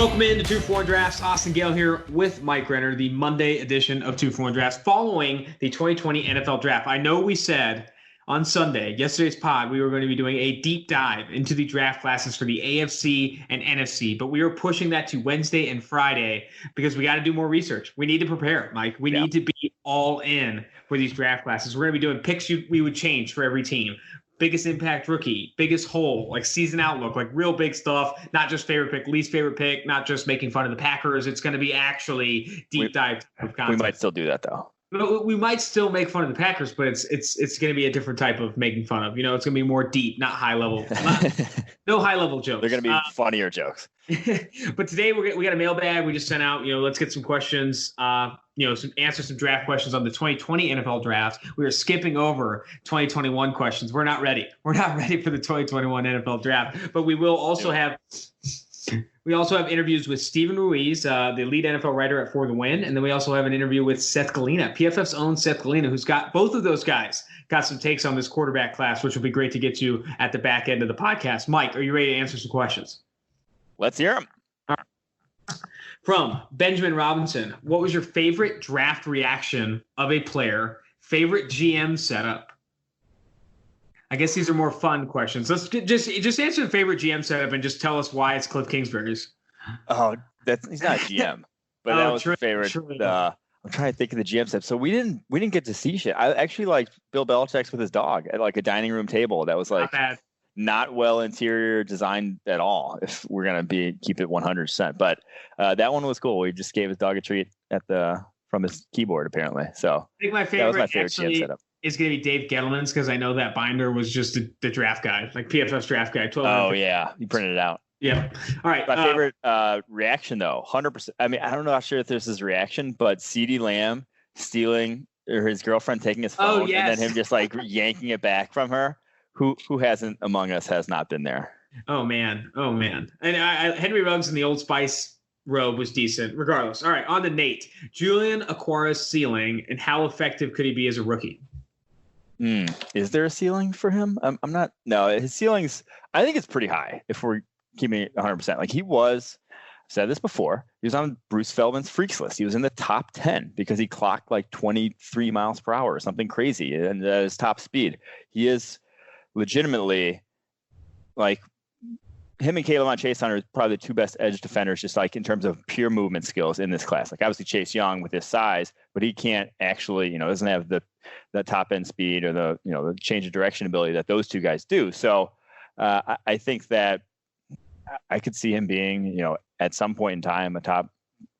Welcome in to 2-for-1 Drafts. Austin Gale here with Mike Renner, the Monday edition of 2-for-1 Drafts following the 2020 NFL Draft. I know we said on Sunday, yesterday's pod, we were going to be doing a deep dive into the draft classes for the AFC and NFC, but we were pushing that to Wednesday and Friday because we got to do more research. We need to prepare, Mike. We need to be all in for these draft classes. We're going to be doing picks we would change for every team. Biggest impact rookie, biggest hole, like season outlook, like real big stuff, not just favorite pick, least favorite pick, not just making fun of the Packers. It's going to be actually deep dive type of content. We might still do that though. We might still make fun of the Packers, but it's going to be a different type of making fun of. You know, it's going to be more deep, not high level. No high level jokes. They're going to be funnier jokes. But today we got a mailbag we just sent out. You know, let's get some questions. Answer some draft questions on the 2020 NFL Draft. We are skipping over 2021 questions. We're not ready. We're not ready for the 2021 NFL Draft. But we will also have. We also have interviews with Steven Ruiz, the lead NFL writer at For the Win. And then we also have an interview with Seth Galina, PFF's own Seth Galina, who's got both of those guys got some takes on this quarterback class, which will be great to get to at the back end of the podcast. Mike, are you ready to answer some questions? Let's hear them. From Benjamin Robinson, what was your favorite draft reaction of a player? Favorite GM setup? I guess these are more fun questions. Let's just answer the favorite GM setup and just tell us why it's Cliff Kingsbury's. Oh, he's not a GM, but that was the favorite. I'm trying to think of the GM setup. So we didn't get to see shit. I actually liked Bill Belichick's with his dog at like a dining room table. That was like not well interior designed at all. If we're gonna keep it 100%, but that one was cool. We just gave his dog a treat from his keyboard apparently. So I think my favorite, that was my favorite GM setup. Is going to be Dave Gettleman's because I know that binder was just the draft guy, like PFF's draft guy. Oh, yeah. You printed it out. Yeah. All right. My favorite reaction, though, 100%. I mean, I don't know how sure if this is reaction, but CeeDee Lamb stealing or his girlfriend taking his phone and then him just like yanking it back from her. Who hasn't among us has not been there? Oh, man. And Henry Ruggs in the Old Spice robe was decent regardless. All right. On to Nate. Julian Okwara's ceiling and how effective could he be as a rookie? Is there a ceiling for him? I'm not. No, his ceiling's. I think it's pretty high. If we're keeping it 100%, like he was. I've said this before. He was on Bruce Feldman's freaks list. He was in the top 10 because he clocked like 23 miles per hour or something crazy, and his top speed. He is legitimately like him and K'Lavon Chaisson are probably the two best edge defenders, just like in terms of pure movement skills in this class. Like obviously Chase Young with his size, but he can't actually, doesn't have the top end speed or the change of direction ability that those two guys do. So I think that I could see him being, at some point in time, a top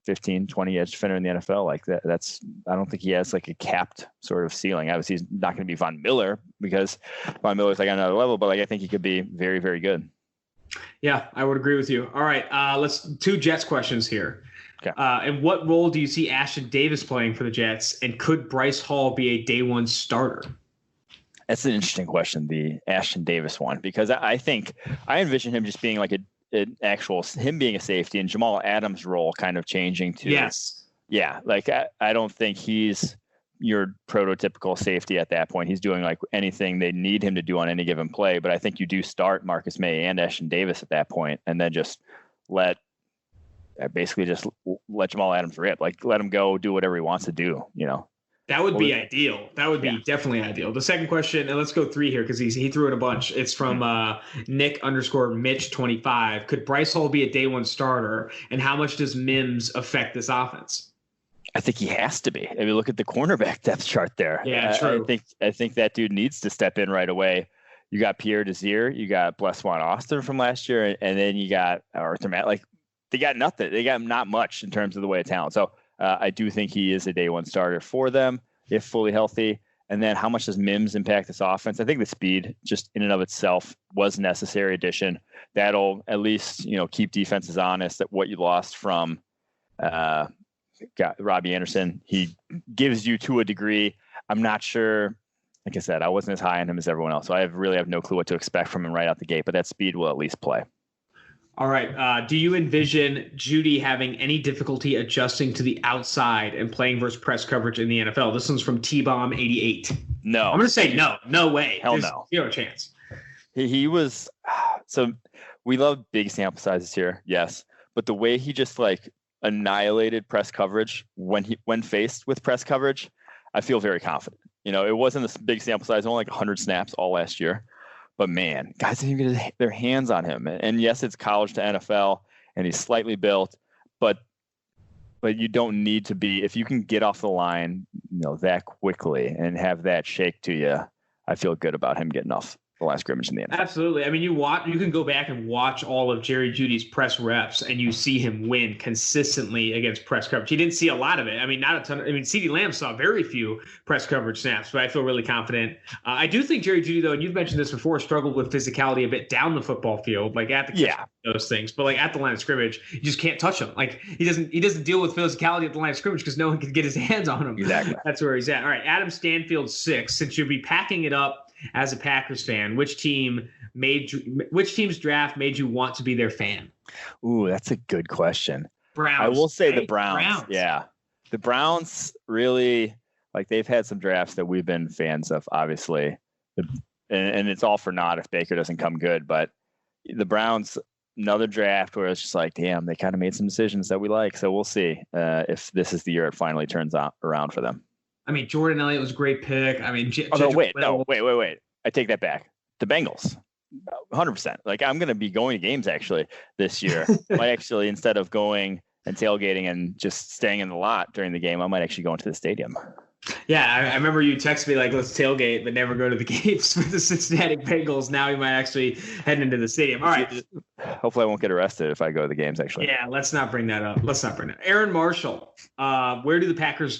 15, 20 edge defender in the NFL. Like I don't think he has like a capped sort of ceiling. Obviously he's not going to be Von Miller because Von Miller's like on another level, but like I think he could be very, very good. Yeah, I would agree with you. All right, let's two Jets questions here. Okay. And what role do you see Ashton Davis playing for the Jets? And could Bryce Hall be a day one starter? That's an interesting question, the Ashton Davis one, because I think I envision him just being like an actual him being a safety and Jamal Adams' role kind of changing to Yeah, like I don't think he's your prototypical safety at that point. He's doing like anything they need him to do on any given play. But I think you do start Marcus May and Ashton Davis at that point, and then just let Jamal Adams rip. Like let him go do whatever he wants to do. That would be ideal. That would be definitely ideal. The second question, and let's go three here because he threw in a bunch. It's from Nick_Mitch25. Could Bryce Hall be a day one starter? And how much does Mims affect this offense? I think he has to be. I mean, look at the cornerback depth chart there. Yeah, true. I think that dude needs to step in right away. You got Pierre Desir, you got Bleswan Austin from last year, and then you got Arthur Matt. Like they got nothing. They got not much in terms of the way of talent. So I do think he is a day one starter for them if fully healthy. And then how much does Mims impact this offense? I think the speed just in and of itself was a necessary addition. That'll at least, keep defenses honest at what you lost from Robbie Anderson. He gives you to a degree. I'm not sure. Like I said, I wasn't as high on him as everyone else. So I really have no clue what to expect from him right out the gate, but that speed will at least play. All right. Do you envision Jeudy having any difficulty adjusting to the outside and playing versus press coverage in the NFL? This one's from T-Bomb88. No. I'm going to say no. No way. Hell no. Zero chance. He was – so we love big sample sizes here, yes. but the way he just like annihilated press coverage when faced with press coverage, I feel very confident. It wasn't a big sample size, only like 100 snaps all last year. But man, guys didn't even get their hands on him. And yes, it's college to NFL, and he's slightly built, but you don't need to be. If you can get off the line, that quickly and have that shake to you, I feel good about him getting off the last scrimmage in the NFL. Absolutely. I mean, you can go back and watch all of Jerry Jeudy's press reps, and you see him win consistently against press coverage. He didn't see a lot of it. I mean, not a ton. CeeDee Lamb saw very few press coverage snaps, but I feel really confident. I do think Jerry Jeudy, though, and you've mentioned this before, struggled with physicality a bit down the football field, like at the those things, but like at the line of scrimmage, you just can't touch him. Like he doesn't deal with physicality at the line of scrimmage because no one can get his hands on him. Exactly. That's where he's at. All right, Adam Stanfield 6. Since you'll be packing it up as a Packers fan, which team's draft made you want to be their fan? Ooh, that's a good question. Browns. I will say the Browns. Yeah. The Browns really, like, they've had some drafts that we've been fans of, obviously. And it's all for naught if Baker doesn't come good. But the Browns, another draft where it's just like, damn, they kind of made some decisions that we like. So we'll see if this is the year it finally turns around for them. I mean, Jordan Elliott was a great pick. I mean, wait. I take that back. The Bengals, 100%. Like, I'm going to be going to games actually this year. Might actually, instead of going and tailgating and just staying in the lot during the game, I might actually go into the stadium. Yeah, I remember you texted me like, let's tailgate, but never go to the games for the Cincinnati Bengals. Now we might actually head into the stadium. All right. Hopefully I won't get arrested if I go to the games, actually. Yeah, let's not bring that up. Aaron Marshall, where does the Packers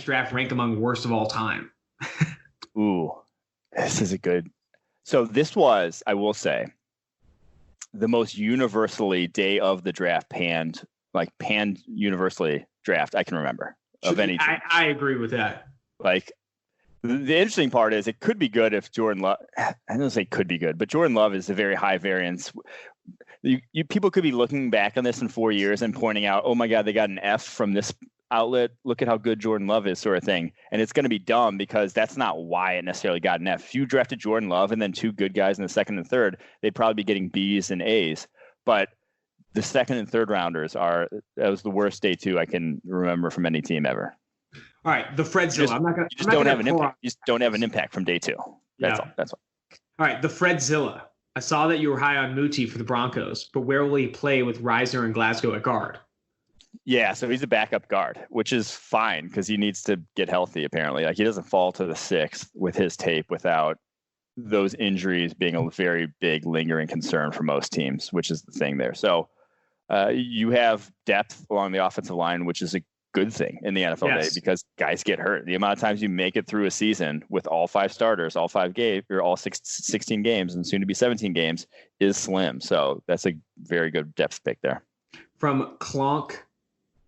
draft rank among worst of all time? Ooh, this is a good. So this was, I will say, the most universally day of the draft panned universally draft I can remember. Of any team. I agree with that. Like, the interesting part is it could be good if Jordan Love. I don't say could be good, but Jordan Love is a very high variance. People could be looking back on this in 4 years and pointing out, oh my God, they got an F from this outlet. Look at how good Jordan Love is, sort of thing. And it's going to be dumb because that's not why it necessarily got an F. If you drafted Jordan Love and then two good guys in the second and third, they'd probably be getting B's and A's. But the second and third rounders that was the worst day two I can remember from any team ever. All right, the Fredzilla. You just don't have an impact. You just don't have an impact from day two. That's all. That's all. All right, the Fredzilla. I saw that you were high on Muti for the Broncos, but where will he play with Reisner and Glasgow at guard? Yeah, so he's a backup guard, which is fine because he needs to get healthy, apparently. Like, he doesn't fall to the sixth with his tape without those injuries being a very big lingering concern for most teams, which is the thing there. So you have depth along the offensive line, which is a good thing in the NFL day because guys get hurt. The amount of times you make it through a season with all five starters, all 5 games, or all 16 games, and soon to be 17 games is slim. So that's a very good depth pick there. From Clonk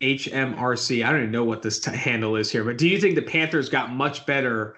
HMRC, I don't even know what this handle is here, but do you think the Panthers got much better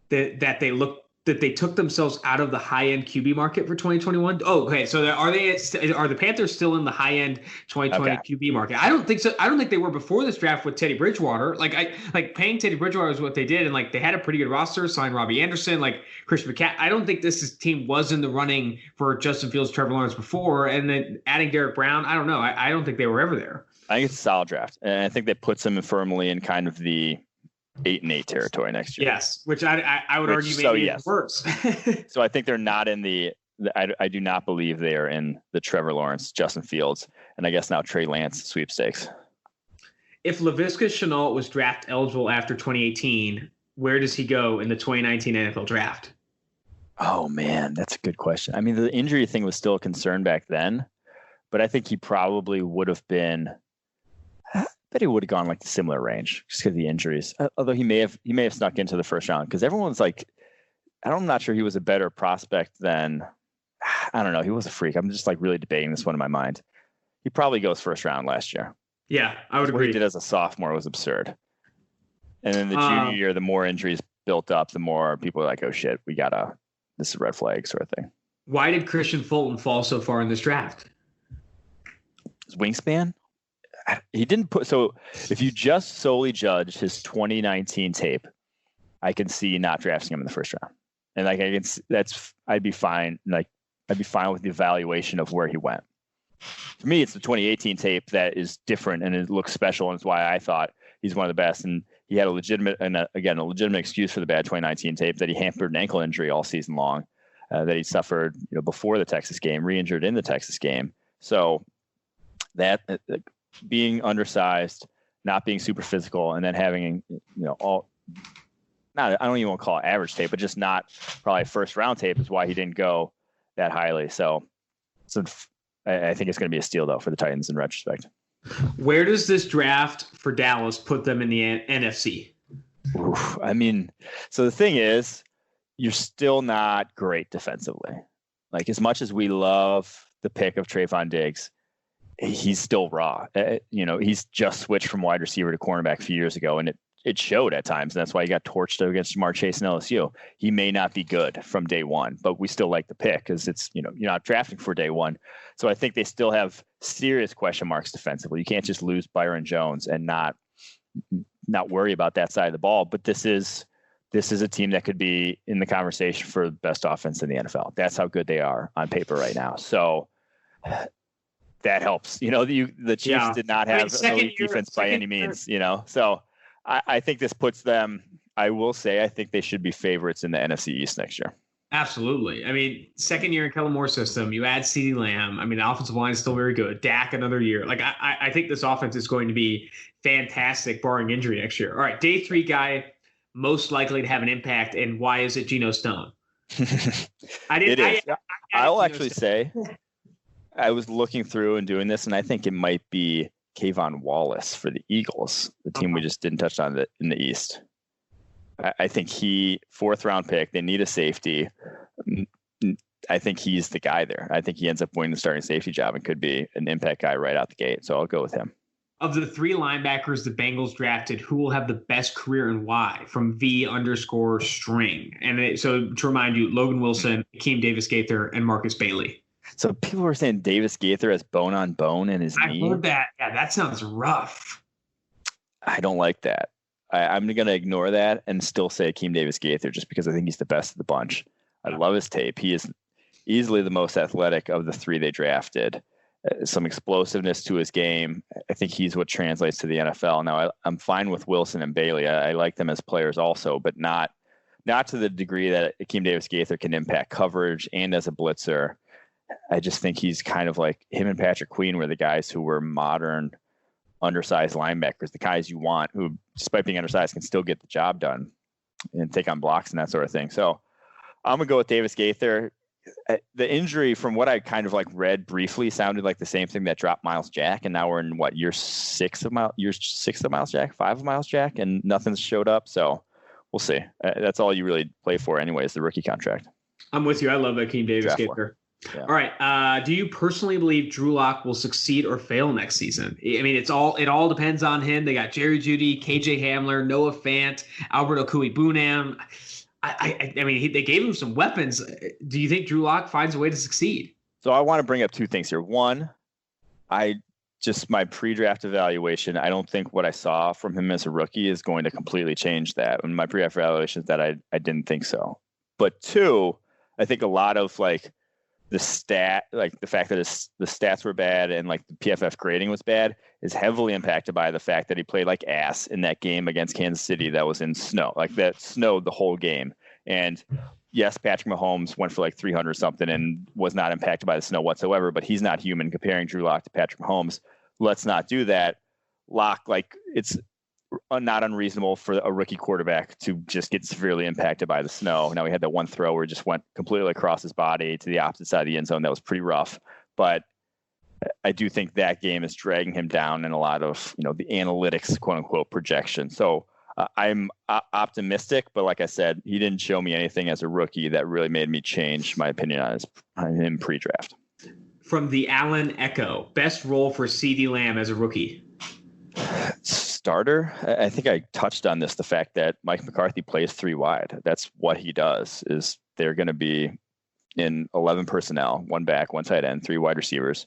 that they took themselves out of the high-end QB market for 2021? Oh, okay. So are the Panthers still in the high-end 2020 QB market? I don't think so. I don't think they were before this draft with Teddy Bridgewater. Like paying Teddy Bridgewater is what they did, and like they had a pretty good roster. Signed Robbie Anderson, like Christian McCaffrey. I don't think this team was in the running for Justin Fields, Trevor Lawrence before, and then adding Derek Brown. I don't know. I don't think they were ever there. I think it's a solid draft, and I think that puts them firmly in kind of the 8-8 territory next year. Yes, which I would argue maybe even worse. So I think they're not in I do not believe they are in the Trevor Lawrence, Justin Fields, and I guess now Trey Lance sweepstakes. If Laviska Shenault was draft eligible after 2018, where does he go in the 2019 NFL draft? Oh man, that's a good question. I mean, the injury thing was still a concern back then, but I think he probably would have been. I bet he would have gone like a similar range just because of the injuries. Although he may have snuck into the first round because everyone's like, I'm not sure he was a better prospect than, I don't know. He was a freak. I'm just like really debating this one in my mind. He probably goes first round last year. Yeah, I would agree. What he did as a sophomore was absurd. And then the junior year, the more injuries built up, the more people are like, oh shit, this is a red flag sort of thing. Why did Christian Fulton fall so far in this draft? His wingspan? He didn't put, so if you just solely judge his 2019 tape, I can see not drafting him in the first round. And like, I'd be fine. Like, I'd be fine with the evaluation of where he went. to me, it's the 2018 tape that is different and it looks special, and it's why I thought he's one of the best. And he had a legitimate excuse for the bad 2019 tape, that he hampered an ankle injury all season long, that he suffered before the Texas game, re-injured in the Texas game. So that being undersized, not being super physical, and then having I don't even want to call it average tape, but just not probably first round tape is why he didn't go that highly. So I think it's going to be a steal, though, for the Titans in retrospect. Where does this draft for Dallas put them in the NFC? Oof, I mean, so the thing is, you're still not great defensively. Like, as much as we love the pick of Trayvon Diggs, he's still raw. He's just switched from wide receiver to cornerback a few years ago, and it showed at times. And that's why he got torched against Jamar Chase and LSU. He may not be good from day one, but we still like the pick because it's, you're not drafting for day one. So I think they still have serious question marks defensively. You can't just lose Byron Jones and not worry about that side of the ball. But this is a team that could be in the conversation for the best offense in the NFL. That's how good they are on paper right now. So that helps. The Chiefs did not have an elite defense by any means, So I think this puts them, I will say, I think they should be favorites in the NFC East next year. Absolutely. I mean, second year in Kellen Moore's system, you add CeeDee Lamb. I mean, the offensive line is still very good. Dak another year. Like, I think this offense is going to be fantastic, barring injury next year. All right, day 3 guy most likely to have an impact, and why is it Geno Stone? I'll actually say, I was looking through and doing this, and I think it might be Kayvon Wallace for the Eagles, the team we just didn't touch on in the East. I think fourth round pick, they need a safety. I think he's the guy there. I think he ends up winning the starting safety job and could be an impact guy right out the gate. So I'll go with him. Of the 3 linebackers the Bengals drafted, who will have the best career and why? From V_string. And so to remind you, Logan Wilson, Akeem Davis-Gaither, and Marcus Bailey. So people were saying Davis Gaither has bone on bone in his knee. I heard that. Yeah, that sounds rough. I don't like that. I'm going to ignore that and still say Akeem Davis Gaither just because I think he's the best of the bunch. I love his tape. He is easily the most athletic of the 3 they drafted. Some explosiveness to his game. I think he's what translates to the NFL. Now, I'm fine with Wilson and Bailey. I like them as players also, but not to the degree that Akeem Davis Gaither can impact coverage and as a blitzer. I just think he's kind of like him and Patrick Queen were the guys who were modern, undersized linebackers, the guys you want who, despite being undersized, can still get the job done and take on blocks and that sort of thing. So I'm going to go with Davis Gaither. The injury, from what I kind of like read briefly, sounded like the same thing that dropped Miles Jack. And now we're in year 6 of Miles Jack, 5 of Miles Jack, and nothing's showed up. So we'll see. That's all you really play for anyway, is the rookie contract. I'm with you. I love Akeem Davis-Gaither. Yeah. All right. Do you personally believe Drew Lock will succeed or fail next season? I mean, it all depends on him. They got Jerry Jeudy, KJ Hamler, Noah Fant, Albert Okui-Bunam. I mean, they gave him some weapons. Do you think Drew Lock finds a way to succeed? So I want to bring up 2 things here. One, my pre-draft evaluation, I don't think what I saw from him as a rookie is going to completely change that. And my pre-draft evaluation is that I didn't think so. But 2, I think a lot of the fact that the stats were bad and the PFF grading was bad is heavily impacted by the fact that he played like ass in that game against Kansas City that was in snow. That snowed the whole game. And yes, Patrick Mahomes went for 300 something and was not impacted by the snow whatsoever, but he's not human. Comparing Drew Lock to Patrick Mahomes, let's not do that. Lock, it's not unreasonable for a rookie quarterback to just get severely impacted by the snow. Now, we had that one throw where it just went completely across his body to the opposite side of the end zone. That was pretty rough, but I do think that game is dragging him down in a lot of, the analytics, quote unquote, projection. So I'm optimistic, but like I said, he didn't show me anything as a rookie that really made me change my opinion on him pre-draft. From the Allen Echo, best role for CeeDee Lamb as a rookie? Starter. I think I touched on this, the fact that Mike McCarthy plays 3 wide. That's what he does. Is they're going to be in 11 personnel, 1 back, 1 tight end, 3 wide receivers,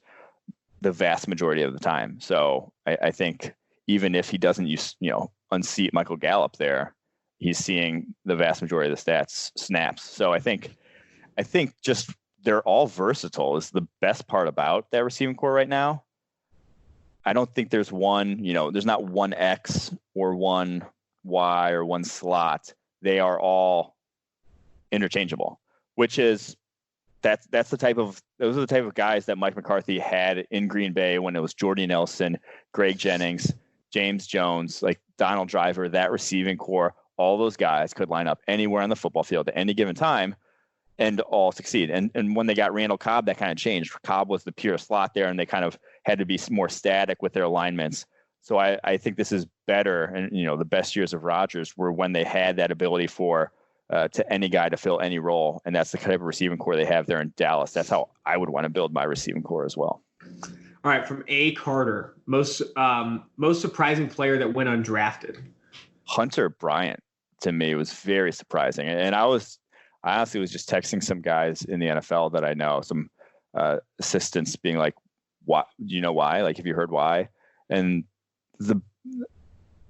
the vast majority of the time. So I think even if he doesn't unseat Michael Gallup there, he's seeing the vast majority of the snaps. So I think just they're all versatile is the best part about that receiving core right now. I don't think there's one, there's not one X or one Y or one slot. They are all interchangeable, which is those are the type of guys that Mike McCarthy had in Green Bay when it was Jordy Nelson, Greg Jennings, James Jones, like Donald Driver, that receiving core. All those guys could line up anywhere on the football field at any given time and all succeed. And when they got Randall Cobb, that kind of changed. Cobb was the pure slot there, and they kind of had to be more static with their alignments. So I think this is better. And, the best years of Rodgers were when they had that ability for to any guy to fill any role. And that's the type of receiving core they have there in Dallas. That's how I would want to build my receiving core as well. All right. From A. Carter, most surprising player that went undrafted. Hunter Bryant, to me, was very surprising. And I honestly was just texting some guys in the NFL that I know, some assistants being like, "Why? Do you know why? Like, have you heard why?" And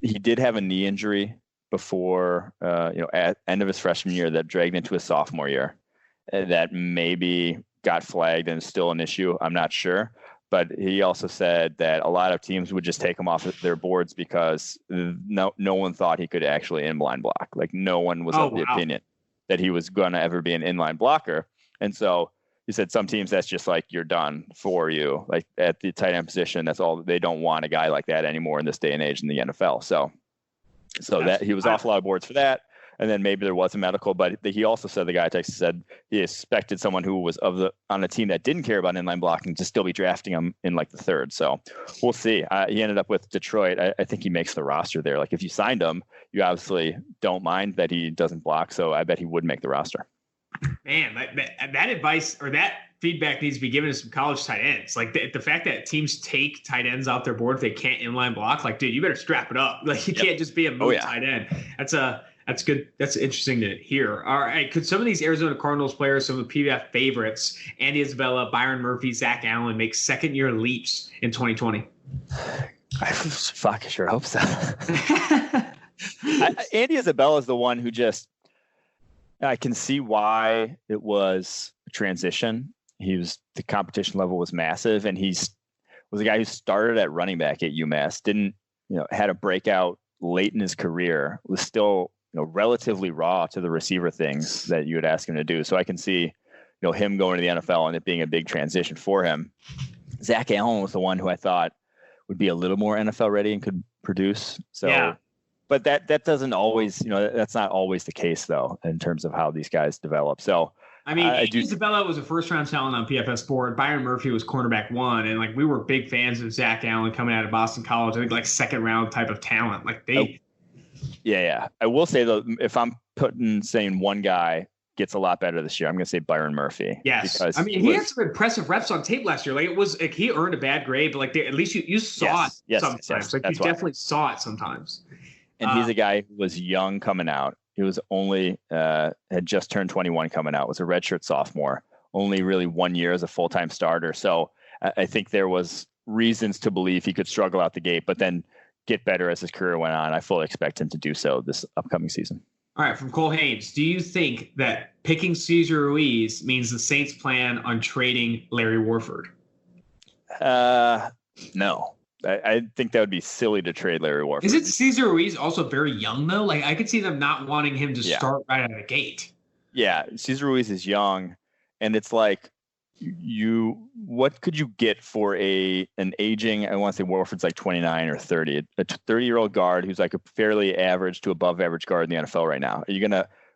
he did have a knee injury before, at end of his freshman year that dragged into his sophomore year. That maybe got flagged and is still an issue. I'm not sure. But he also said that a lot of teams would just take him off of their boards because no one thought he could actually inline block. Like, no one was of the opinion that he was going to ever be an inline blocker. And so he said some teams, that's just like, you're done for you. Like, at the tight end position, that's all. They don't want a guy like that anymore in this day and age in the NFL. So that he was off a lot of boards for that. And then maybe there was a medical, but he also said, the guy Texas said he expected someone who was on a team that didn't care about inline blocking to still be drafting him in like the third. So we'll see. He ended up with Detroit. I think he makes the roster there. Like, if you signed him, you obviously don't mind that he doesn't block. So I bet he would make the roster. Man, that advice or that feedback needs to be given to some college tight ends. Like, the fact that teams take tight ends off their board if they can't inline block, like, dude, you better strap it up. Like, you can't just be a move tight end. That's good. That's interesting to hear. All right. Could some of these Arizona Cardinals players, some of the PBF favorites, Andy Isabella, Byron Murphy, Zach Allen, make second-year leaps in 2020? I sure hope so. Andy Isabella is the one who I can see why it was a transition. The competition level was massive, and was a guy who started at running back at UMass, had a breakout late in his career, was still relatively raw to the receiver things that you would ask him to do. So I can see, him going to the NFL and it being a big transition for him. Zach Allen was the one who I thought would be a little more NFL ready and could produce. So, yeah. But that doesn't always, that's not always the case though, in terms of how these guys develop. So, Isabella was a first-round talent on PFF board. Byron Murphy was cornerback 1, and like, we were big fans of Zach Allen coming out of Boston College. I think like second-round type of talent. Like Yeah. I will say though, if I'm saying one guy gets a lot better this year, I'm going to say Byron Murphy. Yes, he had some impressive reps on tape last year. Like, it was like he earned a bad grade, but like at least you saw it sometimes. Yes, like, you definitely saw it sometimes. And he's a guy who was young coming out. He was only had just turned 21 coming out. Was a redshirt sophomore. Only really 1 year as a full-time starter. So I think there was reasons to believe he could struggle out the gate, but then get better as his career went on. I fully expect him to do so this upcoming season. All right, from Cole Haynes, do you think that picking Cesar Ruiz means the Saints plan on trading Larry Warford? No. I think that would be silly to trade Larry Warford. Isn't Cesar Ruiz also very young, though? Like, I could see them not wanting him to start right out of the gate. Yeah, Cesar Ruiz is young, and it's like, what could you get for an aging, I want to say Warford's like 29 or 30, a 30-year-old guard who's like a fairly average to above average guard in the NFL right now?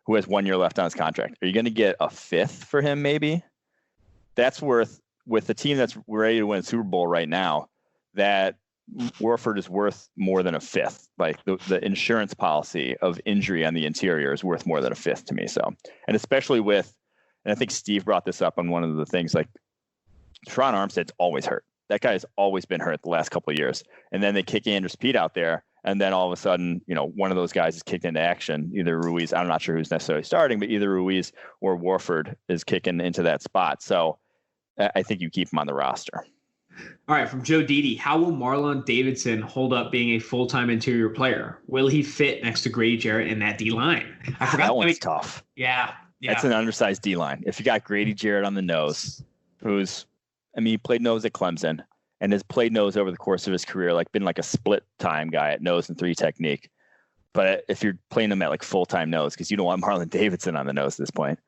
Who has 1 year left on his contract? Are you going to get a fifth for him maybe? That's worth, with the team that's ready to win a Super Bowl right now, that Warford is worth more than a fifth. Like, the insurance policy of injury on the interior is worth more than a fifth to me. So, and especially and I think Steve brought this up on one of the things, like, Teron Armstead's always hurt. That guy has always been hurt the last couple of years. And then they kick Andrews Pete out there, and then all of a sudden, one of those guys is kicked into action. Either Ruiz, I'm not sure who's necessarily starting, but either Ruiz or Warford is kicking into that spot. So I think you keep him on the roster. All right, from Joe Didi, how will Marlon Davidson hold up being a full-time interior player? Will he fit next to Grady Jarrett in that D-line? I forgot. That one's tough. Yeah. That's an undersized D-line. If you got Grady Jarrett on the nose, he played nose at Clemson and has played nose over the course of his career, like been like a split time guy at nose and 3 technique. But if you're playing him at like full-time nose, because you don't want Marlon Davidson on the nose at this point,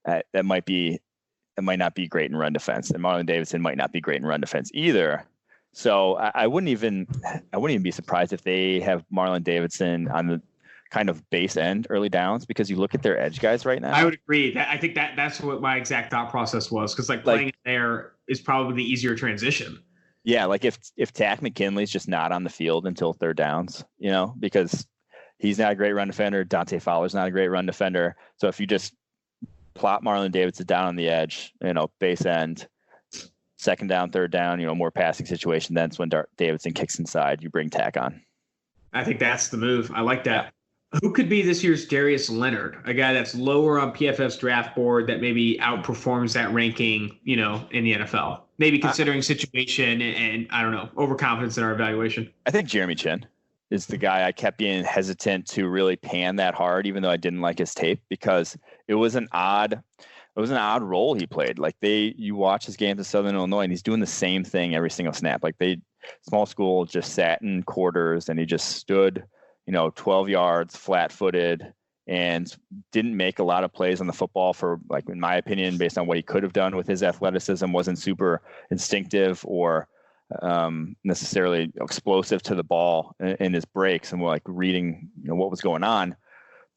it might not be great in run defense, and Marlon Davidson might not be great in run defense either. So I wouldn't even be surprised if they have Marlon Davidson on the kind of base end early downs, because you look at their edge guys right now. I would agree. I think that's what my exact thought process was, because playing there is probably the easier transition. Yeah, like if Takk McKinley's just not on the field until third downs, because he's not a great run defender. Dante Fowler's not a great run defender. So if you just plot Marlon Davidson down on the edge, base end, second down, third down, more passing situation, that's when Davidson kicks inside. You bring Takk on. I think that's the move. I like that. Who could be this year's Darius Leonard, a guy that's lower on PFF's draft board that maybe outperforms that ranking, in the NFL? Maybe considering situation and, I don't know, overconfidence in our evaluation. I think Jeremy Chinn is the guy I kept being hesitant to really pan that hard, even though I didn't like his tape, because it was an odd role he played. Like you watch his games at Southern Illinois and he's doing the same thing every single snap. Like small school, just sat in quarters and he just stood, 12 yards flat footed and didn't make a lot of plays on the football for, like, in my opinion, based on what he could have done with his athleticism, wasn't super instinctive or necessarily explosive to the ball in his breaks and like reading, what was going on.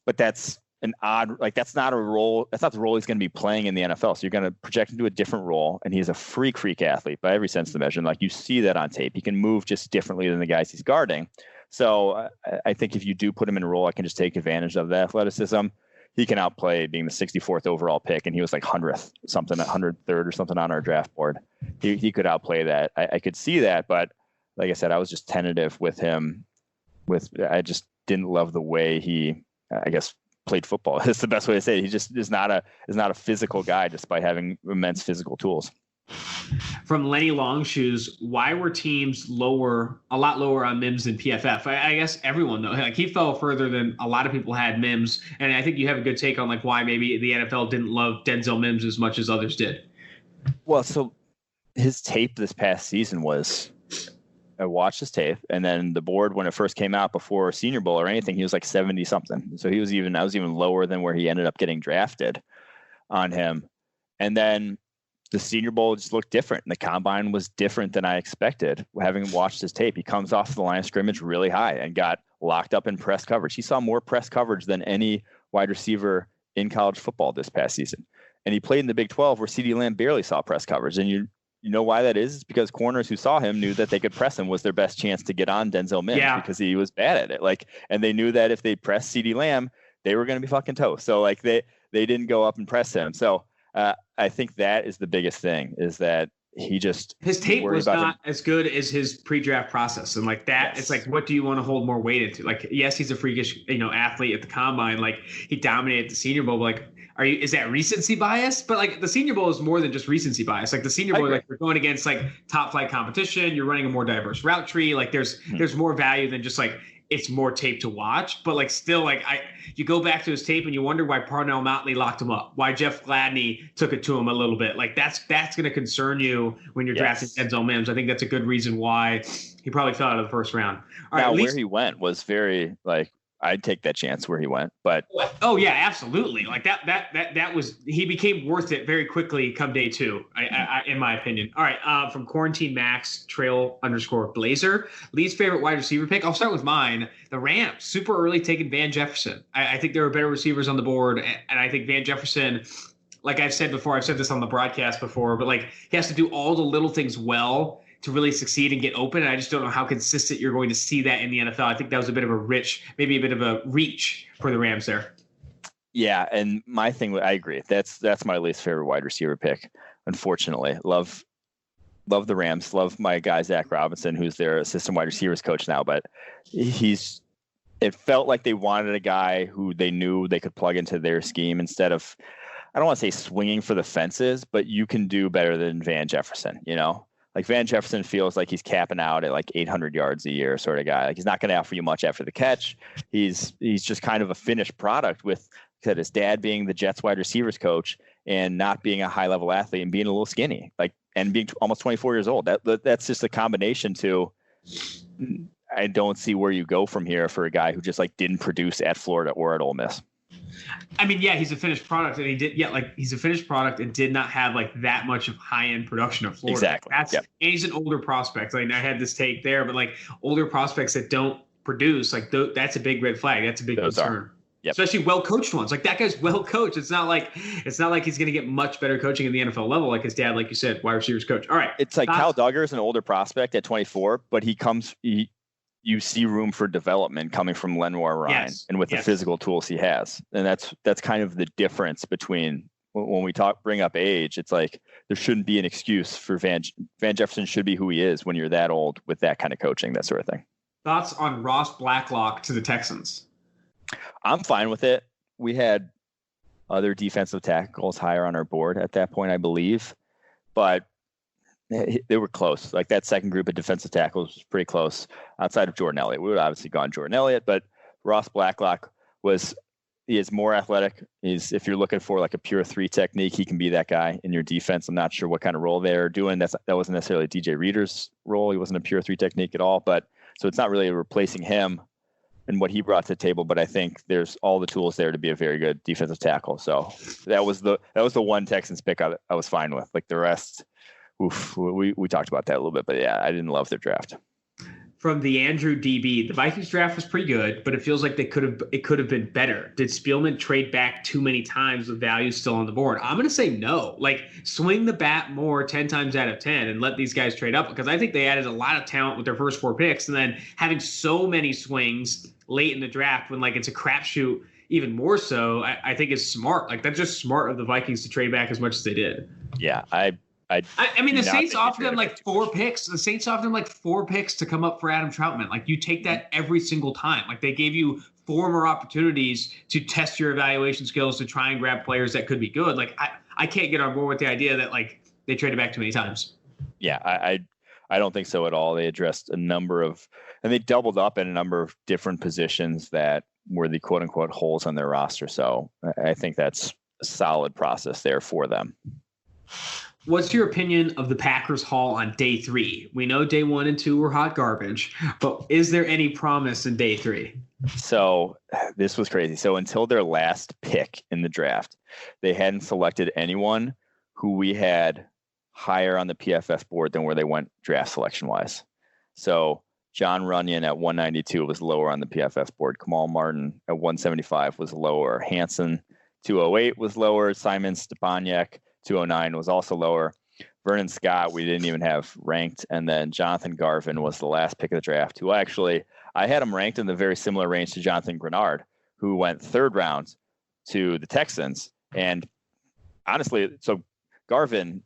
But that's that's not a role. That's not the role he's going to be playing in the NFL. So you're going to project him to a different role. And he's a freak athlete by every sense of the measure. And like you see that on tape, he can move just differently than the guys he's guarding. So I think if you do put him in a role, I can just take advantage of the athleticism. He can outplay being the 64th overall pick, and he was like 100th, something, 103rd or something on our draft board. He could outplay that. I could see that, but like I said, I was just tentative with him. I just didn't love the way he, I guess, played football. That's the best way to say it. He just is not a physical guy, despite having immense physical tools. From Lenny Longshoes, why were teams a lot lower on Mims than PFF? I guess everyone though, like he fell further than a lot of people had Mims, and I think you have a good take on like why maybe the NFL didn't love Denzel Mims as much as others did. Well, so his tape this past season I watched his tape, and then the board when it first came out before Senior Bowl or anything, he was like 70 something. So I was even lower than where he ended up getting drafted on him, and then the Senior Bowl just looked different, and the combine was different than I expected. Having watched his tape, he comes off the line of scrimmage really high and got locked up in press coverage. He saw more press coverage than any wide receiver in college football this past season. And he played in the Big 12 where CeeDee Lamb barely saw press coverage. And you know why that is? It's because corners who saw him knew that they could press him was their best chance to get on Denzel Mims because he was bad at it. And they knew that if they pressed CeeDee Lamb, they were going to be fucking toast. So they didn't go up and press him. So I think that is the biggest thing, is that his tape was not as good as his pre-draft process. And like that, It's like, what do you want to hold more weight into? Like, yes, he's a freakish, athlete at the combine. Like he dominated the Senior Bowl. But like, is that recency bias? But like the Senior Bowl is more than just recency bias. Like the Senior Bowl, like you're going against like top flight competition. You're running a more diverse route tree. Like there's more value than just like, it's more tape to watch, but like still like you go back to his tape and you wonder why Parnell Motley locked him up, why Jeff Gladney took it to him a little bit. Like that's going to concern you when you're drafting Denzel Mims. I think that's a good reason why he probably fell out of the first round. All right, where he went was very I'd take that chance where he went, but oh yeah, absolutely. Like that was, he became worth it very quickly come day 2, I in my opinion. All right, from Quarantine Max Trail_Blazer, Lee's favorite wide receiver pick. I'll start with mine. The Rams super early taking Van Jefferson. I think there were better receivers on the board, and I think Van Jefferson, like I've said before, I've said this on the broadcast before, but like he has to do all the little things well to really succeed and get open. And I just don't know how consistent you're going to see that in the NFL. I think that was a bit of a reach for the Rams there. Yeah. And my thing, I agree. That's my least favorite wide receiver pick. Unfortunately, love the Rams, love my guy, Zach Robinson, who's their assistant wide receivers coach now, but it felt like they wanted a guy who they knew they could plug into their scheme instead of, I don't want to say swinging for the fences, but you can do better than Van Jefferson, Like Van Jefferson feels like he's capping out at like 800 yards a year sort of guy. Like he's not going to offer you much after the catch. He's just kind of a finished product with his dad being the Jets wide receivers coach and not being a high level athlete and being a little skinny, like, and being almost 24 years old. That's just a combination to, I don't see where you go from here for a guy who just like didn't produce at Florida or at Ole Miss. I mean, yeah, he's a finished product, and he's a finished product and did not have like that much of high end production of Florida. Exactly. And he's an older prospect. Like I had this take there, but like older prospects that don't produce, like that's a big red flag. That's a big concern. Yep. Especially well-coached ones. Like that guy's well-coached. It's not like he's going to get much better coaching in the NFL level, like his dad, like you said, wide receivers coach. All right. It's like Kyle Duggar is an older prospect at 24, but you see room for development coming from Lenoir Ryan and with the physical tools he has. And that's kind of the difference between when we bring up age. It's like there shouldn't be an excuse for Van Jefferson should be who he is when you're that old with that kind of coaching, that sort of thing. Thoughts on Ross Blacklock to the Texans? I'm fine with it. We had other defensive tackles higher on our board at that point, I believe, but they were close. Like that second group of defensive tackles was pretty close outside of Jordan Elliott. We would have obviously gone Jordan Elliott, but Ross Blacklock he is more athletic. If you're looking for like a pure 3 technique, he can be that guy in your defense. I'm not sure what kind of role they're doing. That wasn't necessarily DJ Reader's role. He wasn't a pure 3 technique at all, but so it's not really replacing him and what he brought to the table, but I think there's all the tools there to be a very good defensive tackle. So that was the one Texans pick I was fine with. Like the rest, we talked about that a little bit, but yeah, I didn't love their draft. From the Andrew DB, the Vikings draft was pretty good, but it feels like it could have been better. Did Spielman trade back too many times with value still on the board? I'm going to say no. Like swing the bat more 10 times out of 10 and let these guys trade up, because I think they added a lot of talent with their first 4 picks, and then having so many swings late in the draft when like it's a crapshoot even more so, I think is smart. Like that's just smart of the Vikings to trade back as much as they did. Yeah, I mean, the Saints offered him like 4 picks. The Saints offered him like 4 picks to come up for Adam Troutman. Like you take that every single time. Like they gave you 4 more opportunities to test your evaluation skills to try and grab players that could be good. Like I can't get on board with the idea that like they traded back too many times. Yeah, I don't think so at all. They addressed and they doubled up in a number of different positions that were the quote unquote holes on their roster. So I think that's a solid process there for them. What's your opinion of the Packers haul on day 3? We know day 1 and 2 were hot garbage, but is there any promise in day 3? So this was crazy. So until their last pick in the draft, they hadn't selected anyone who we had higher on the PFF board than where they went draft selection wise. So John Runyon at 192 was lower on the PFF board. Kamal Martin at 175 was lower. Hansen 208 was lower. Simon Stepaniak 209 was also lower. Vernon Scott, we didn't even have ranked. And then Jonathan Garvin was the last pick of the draft, who I had him ranked in the very similar range to Jonathan Grenard, who went 3rd round to the Texans. And honestly, so Garvin,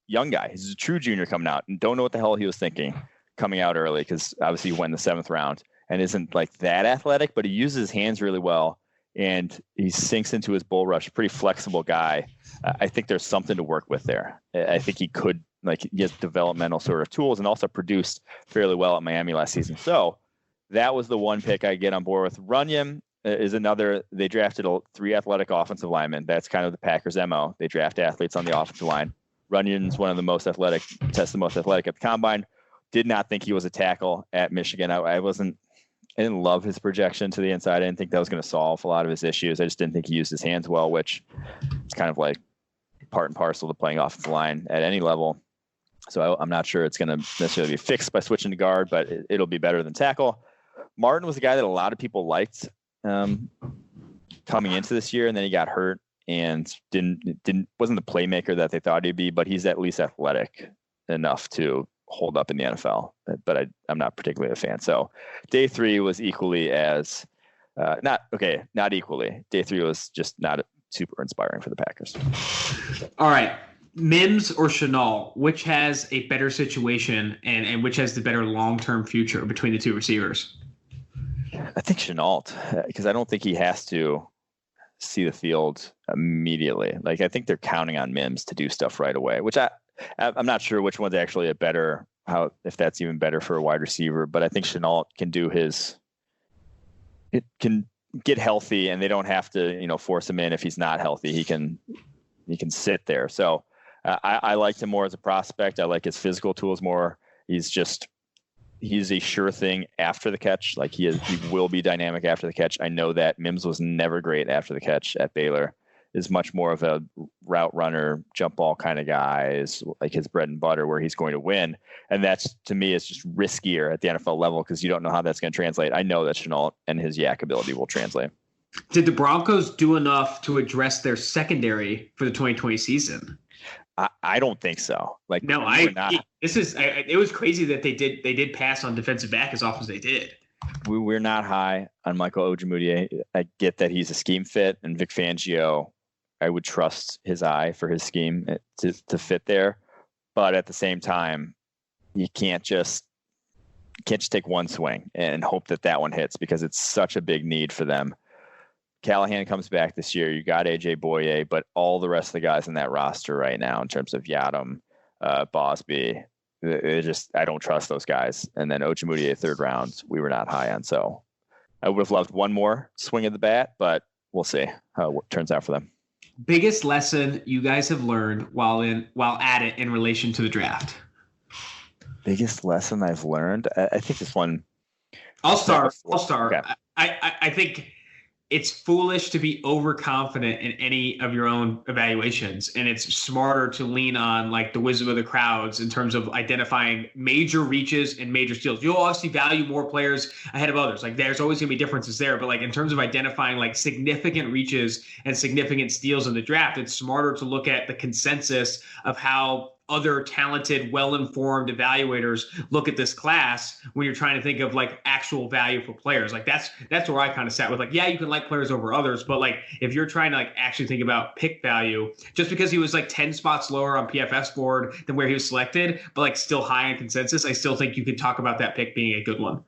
young guy, he's a true junior coming out and don't know what the hell he was thinking coming out early, because obviously he went in the 7th round and isn't like that athletic, but he uses his hands really well. And he sinks into his bull rush, pretty flexible guy. I think there's something to work with there. I think he has developmental sort of tools and also produced fairly well at Miami last season. So that was the one pick I get on board with. Runyon is another. They drafted 3 athletic offensive linemen. That's kind of the Packers' MO. They draft athletes on the offensive line. Runyon's one of the most athletic, tested most athletic at the combine. Did not think he was a tackle at Michigan. I didn't love his projection to the inside. I didn't think that was going to solve a lot of his issues. I just didn't think he used his hands well, which is kind of like part and parcel to playing offensive line at any level. So I'm not sure it's going to necessarily be fixed by switching to guard, but it'll be better than tackle. Martin was a guy that a lot of people liked coming into this year, and then he got hurt and wasn't the playmaker that they thought he'd be, but he's at least athletic enough to hold up in the NFL, but I'm not particularly a fan. So day 3 was equally as not equally. Day 3 was just not super inspiring for the Packers. All right. Mims or Chenal, which has a better situation and which has the better long-term future between the 2 receivers? I think Chenal, because I don't think he has to see the field immediately. Like I think they're counting on Mims to do stuff right away, which I'm not sure which one's actually if that's even better for a wide receiver, but I think Shenault can do it can get healthy and they don't have to, force him in if he's not healthy. He can sit there. So I liked him more as a prospect. I like his physical tools more. He's a sure thing after the catch. Like he will be dynamic after the catch. I know that Mims was never great after the catch at Baylor. Is much more of a route runner, jump ball kind of guy, is like his bread and butter where he's going to win. And that's, to me, is just riskier at the NFL level because you don't know how that's going to translate. I know that Shenault and his yak ability will translate. Did the Broncos do enough to address their secondary for the 2020 season? I don't think so. It was crazy that they did pass on defensive back as often as they did. We're not high on Michael Ojemudia. I get that he's a scheme fit, and Vic Fangio, I would trust his eye for his scheme to fit there. But at the same time, you can't just take one swing and hope that one hits because it's such a big need for them. Callahan comes back this year. You got AJ Boye, but all the rest of the guys in that roster right now, in terms of Yadam, Bosby, I don't trust those guys. And then Ojemudia, third round, we were not high on. So I would have loved one more swing of the bat, but we'll see how it turns out for them. Biggest lesson you guys have learned while at it in relation to the draft? Biggest lesson I've learned? I think this one. I'll start. Okay. I think it's foolish to be overconfident in any of your own evaluations, and it's smarter to lean on like the wisdom of the crowds in terms of identifying major reaches and major steals. You'll obviously value more players ahead of others. Like there's always gonna be differences there, but like in terms of identifying like significant reaches and significant steals in the draft, it's smarter to look at the consensus of how other talented, well-informed evaluators look at this class when you're trying to think of like actual value for players. Like that's where I kind of sat with like, yeah, you can like players over others, but like if you're trying to like actually think about pick value, just because he was like 10 spots lower on PFF's board than where he was selected, but like still high in consensus, I still think you could talk about that pick being a good one.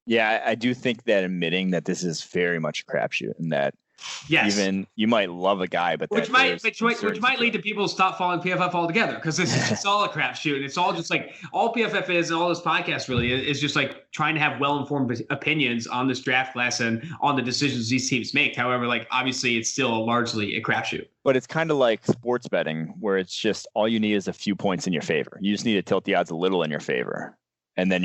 Yeah, I do think that admitting that this is very much a crapshoot and that even you might love a guy, but which might lead to people stop following PFF altogether because it's all a crapshoot and it's all just like all PFF is and all this podcast really is just like trying to have well-informed opinions on this draft class and on the decisions these teams make. However, like obviously it's still largely a crapshoot. But it's kind of like sports betting where it's just all you need is a few points in your favor. You just need to tilt the odds a little in your favor, and then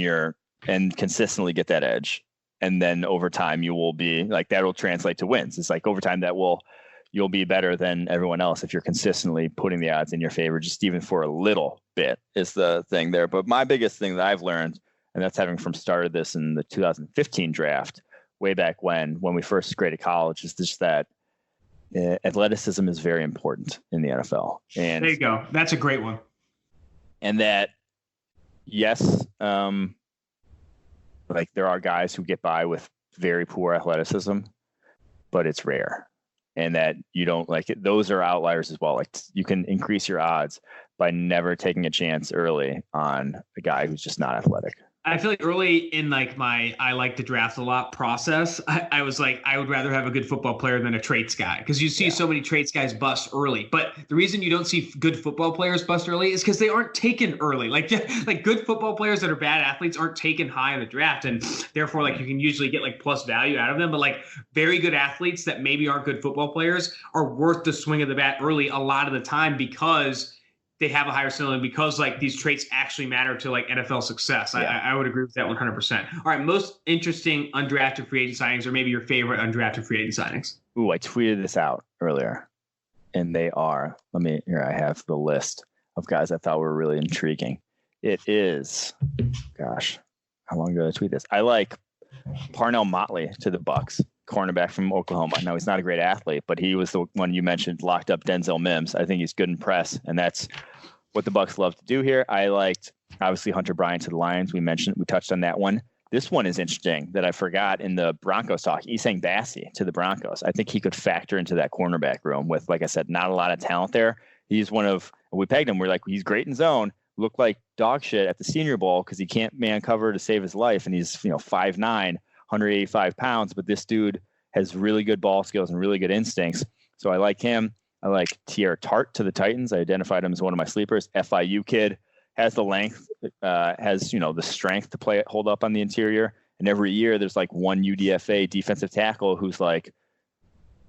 and consistently get that edge. And then over time you will be like, that'll translate to wins. It's like over time you'll be better than everyone else if you're consistently putting the odds in your favor, just even for a little bit is the thing there. But my biggest thing that I've learned, and that's having started this in the 2015 draft, way back when we first graded college, is just that athleticism is very important in the NFL. And there you go. That's a great one. And that, yes, like there are guys who get by with very poor athleticism, but it's rare. And that you don't like it. Those are outliers as well. Like you can increase your odds by never taking a chance early on a guy who's just not athletic. I feel like early in like my I like to draft a lot process, I was like, I would rather have a good football player than a traits guy because you see so many traits guys bust early. But the reason you don't see good football players bust early is because they aren't taken early. Like good football players that are bad athletes aren't taken high in the draft, and therefore like you can usually get like plus value out of them. But like very good athletes that maybe aren't good football players are worth the swing of the bat early a lot of the time because they have a higher ceiling because like these traits actually matter to like NFL success. Yeah. I would agree with that 100%. All right. Most interesting undrafted free agent signings, or maybe your favorite undrafted free agent signings. Ooh, I tweeted this out earlier and they are, here I have the list of guys I thought were really intriguing. It is, gosh, how long ago did I tweet this? I like Parnell Motley to the Bucks, cornerback from Oklahoma. Now he's not a great athlete, but he was the one you mentioned, locked up Denzel Mims. I think he's good in press, and that's what the Bucks love to do here. I liked obviously Hunter Bryant to the Lions. We touched on that one. This one is interesting that I forgot in the Broncos talk. Essang Bassey to the Broncos. I think he could factor into that cornerback room with, like I said, not a lot of talent there. He's we pegged him. We're like, he's great in zone. Looked like dog shit at the Senior Bowl because he can't man cover to save his life, and he's 5'9", 185 pounds. But this dude has really good ball skills and really good instincts. So I like him. I like Teair Tart to the Titans. I identified him as one of my sleepers. FIU kid, has the length, has the strength to hold up on the interior. And every year there's like one UDFA defensive tackle who's like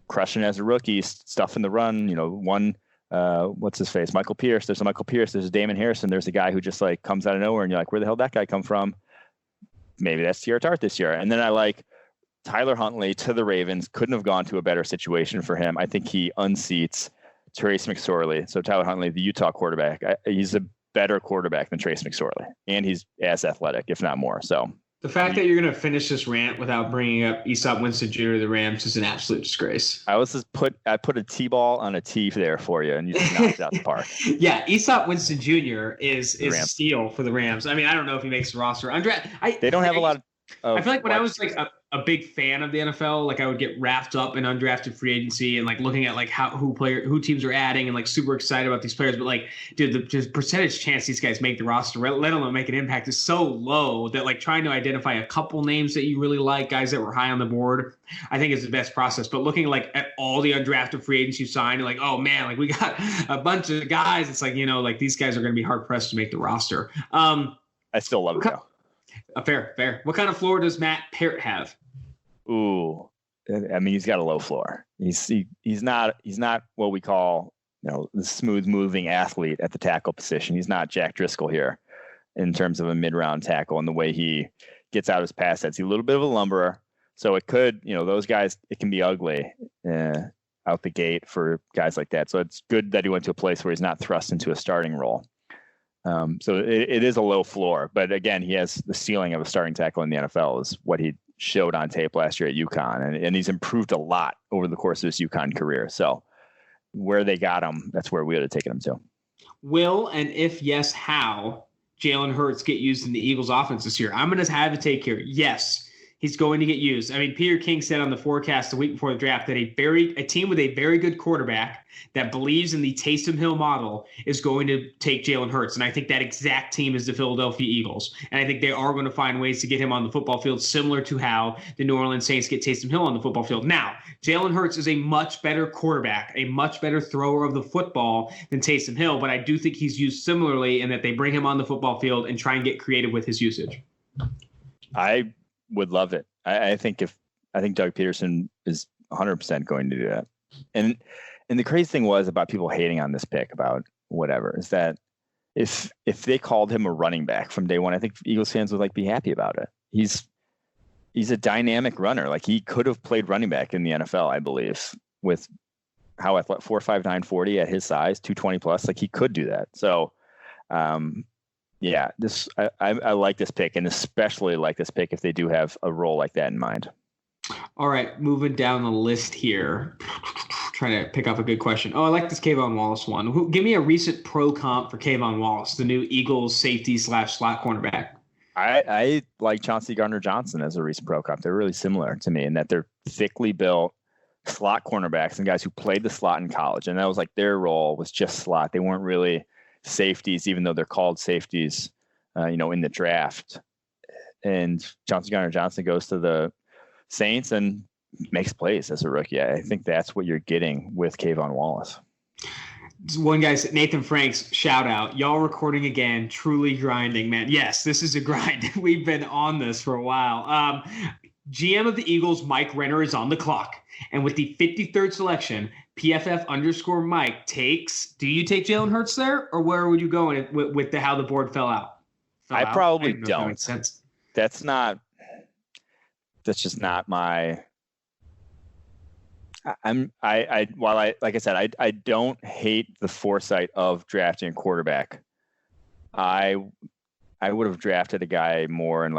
crushing as a rookie, stuffing the run. One what's his face? Michael Pierce. There's a Michael Pierce. There's a Damon Harrison. There's a guy who just like comes out of nowhere, and you're like, where the hell did that guy come from? Maybe that's Teair Tart this year. And then I like Tyler Huntley to the Ravens. Couldn't have gone to a better situation for him. I think he unseats Trace McSorley. So Tyler Huntley, the Utah quarterback, he's a better quarterback than Trace McSorley, and he's as athletic, if not more. So the fact that you're going to finish this rant without bringing up Easop Winston Jr. of the Rams is an absolute disgrace. I put a T-ball on a T there for you, and you just knocked it out the park. Yeah, Easop Winston Jr. is a steal for the Rams. I mean, I don't know if he makes the roster. They don't have a lot of. I feel like when I was like a big fan of the NFL, like I would get wrapped up in undrafted free agency and like looking at like who teams are adding and like super excited about these players. But like, dude, the percentage chance these guys make the roster, let alone make an impact, is so low that like trying to identify a couple names that you really like, guys that were high on the board, I think is the best process. But looking like at all the undrafted free agents you signed, and like, oh man, like we got a bunch of guys. It's like, like these guys are going to be hard pressed to make the roster. I still love it though. Fair. What kind of floor does Matt Peart have? Ooh, I mean, he's got a low floor. He's not what we call the smooth moving athlete at the tackle position. He's not Jack Driscoll here in terms of a mid round tackle and the way he gets out his pass sets. He's a little bit of a lumberer, so it could those guys, it can be ugly out the gate for guys like that. So it's good that he went to a place where he's not thrust into a starting role. So it is a low floor, but again, he has the ceiling of a starting tackle in the NFL is what he showed on tape last year at UConn. And he's improved a lot over the course of his UConn career. So where they got him, that's where we would have taken him to. Will, and if yes, how Jalen Hurts get used in the Eagles offense this year? I'm going to have a take here. Yes, he's going to get used. I mean, Peter King said on the forecast the week before the draft that a team with a very good quarterback that believes in the Taysom Hill model is going to take Jalen Hurts. And I think that exact team is the Philadelphia Eagles. And I think they are going to find ways to get him on the football field, similar to how the New Orleans Saints get Taysom Hill on the football field. Now, Jalen Hurts is a much better quarterback, a much better thrower of the football than Taysom Hill. But I do think he's used similarly in that they bring him on the football field and try and get creative with his usage. I would love it. I think Doug Peterson is 100% going to do that. And the crazy thing was about people hating on this pick about whatever is that if they called him a running back from day one, I think Eagles fans would be happy about it. He's a dynamic runner. Like he could have played running back in the NFL, I believe, with how athletic 4.59 40 at his size, 220 plus. Like he could do that. So, yeah, I like this pick, and especially like this pick if they do have a role like that in mind. All right, moving down the list here. Trying to pick up a good question. Oh, I like this Kayvon Wallace one. Give me a recent pro comp for Kayvon Wallace, the new Eagles safety / slot cornerback. I like Chauncey Gardner-Johnson as a recent pro comp. They're really similar to me in that they're thickly built slot cornerbacks and guys who played the slot in college. And that was like their role was just slot. They weren't really safeties, even though they're called safeties, in the draft. And Chauncey Gardner-Johnson goes to the Saints and makes plays as a rookie. I think that's what you're getting with Kayvon Wallace. One guy said, Nathan Franks, shout out. Y'all recording again, truly grinding, man. Yes, this is a grind. We've been on this for a while. GM of the Eagles, Mike Renner, is on the clock. And with the 53rd selection, PFF_Mike takes, do you take Jalen Hurts there? Or where would you go with how the board fell out? I probably don't. That's just not my... like I said, I don't hate the foresight of drafting a quarterback. I would have drafted a guy more in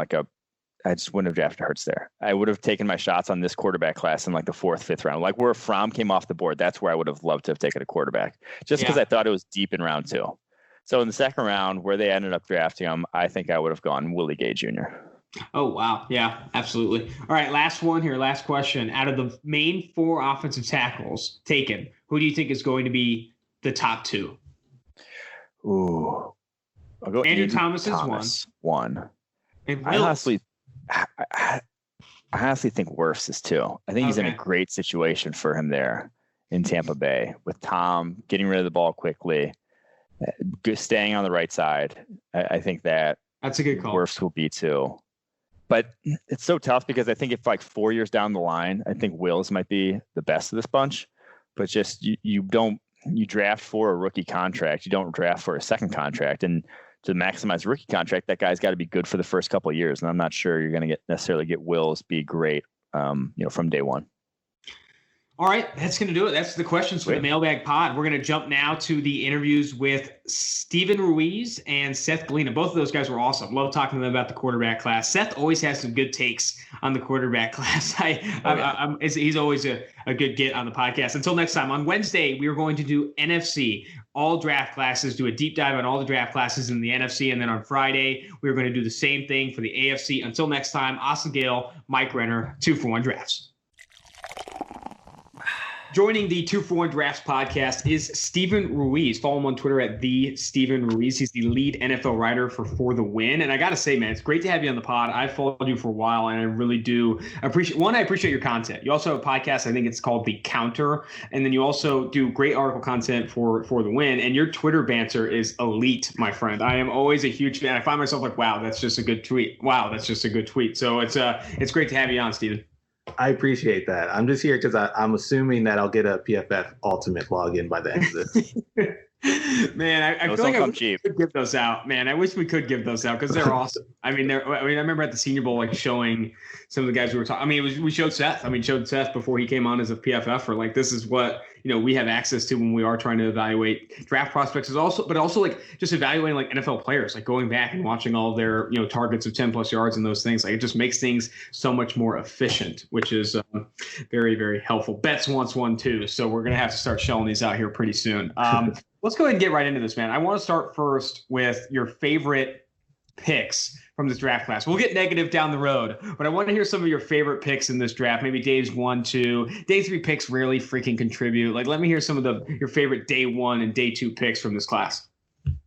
I just wouldn't have drafted Hurts there. I would have taken my shots on this quarterback class in the 4th, 5th round. Like where Fromm came off the board, that's where I would have loved to have taken a quarterback just because I thought it was deep in round 2. So in the 2nd round where they ended up drafting him, I think I would have gone Willie Gay Jr. Oh, wow. Yeah, absolutely. All right, last one here. Last question. Out of the main 4 offensive tackles taken, who do you think is going to be the top 2? Ooh. I'll go Andrew Thomas is one. And I honestly think Wirfs is 2. I think he's in a great situation for him there in Tampa Bay with Tom getting rid of the ball quickly, staying on the right side. I think that's a good call. Wirfs will be too. But it's so tough because I think if like 4 years down the line, I think Wills might be the best of this bunch. But just you draft for a rookie contract. You don't draft for a second contract. And to maximize rookie contract, that guy's got to be good for the first couple of years. And I'm not sure you're going to necessarily get Wills be great, from day one. All right, that's going to do it. That's the questions for the Mailbag Pod. We're going to jump now to the interviews with Steven Ruiz and Seth Galina. Both of those guys were awesome. Love talking to them about the quarterback class. Seth always has some good takes on the quarterback class. He's always a good get on the podcast. Until next time, on Wednesday, we are going to do NFC, all draft classes, do a deep dive on all the draft classes in the NFC. And then on Friday, we're going to do the same thing for the AFC. Until next time, Austin Gale, Mike Renner, 2-for-1 Drafts. Joining the 2-for-1 Drafts podcast is Steven Ruiz. Follow him on Twitter at the Steven Ruiz. He's the lead NFL writer for the Win. And I got to say, man, it's great to have you on the pod. I've followed you for a while, and I really do appreciate. One, I appreciate your content. You also have a podcast. I think it's called The Counter, and then you also do great article content for the Win. And your Twitter banter is elite, my friend. I am always a huge fan. I find myself like, wow, that's just a good tweet. Wow, that's just a good tweet. So it's great to have you on, Steven. I appreciate that. I'm just here because I'm assuming that I'll get a PFF Ultimate login by the end of this. Man, I feel like I wish we could give those out. Man, I wish we could give those out because they're awesome. I remember at the Senior Bowl, like showing some of the guys we were talking. I mean, we showed Seth. Showed Seth before he came on as a PFF. Like, this is what we have access to when we are trying to evaluate draft prospects. But also like just evaluating like NFL players, like going back and watching all of their targets of 10+ yards and those things. Like, it just makes things so much more efficient, which is very, very helpful. Betts wants one too, so we're gonna have to start shelling these out here pretty soon. Let's go ahead and get right into this, man. I want to start first with your favorite picks from this draft class. We'll get negative down the road, but I want to hear some of your favorite picks in this draft. Maybe Dave's 1, 2. Day 3 picks rarely freaking contribute. Like, let me hear some of your favorite day 1 and day 2 picks from this class.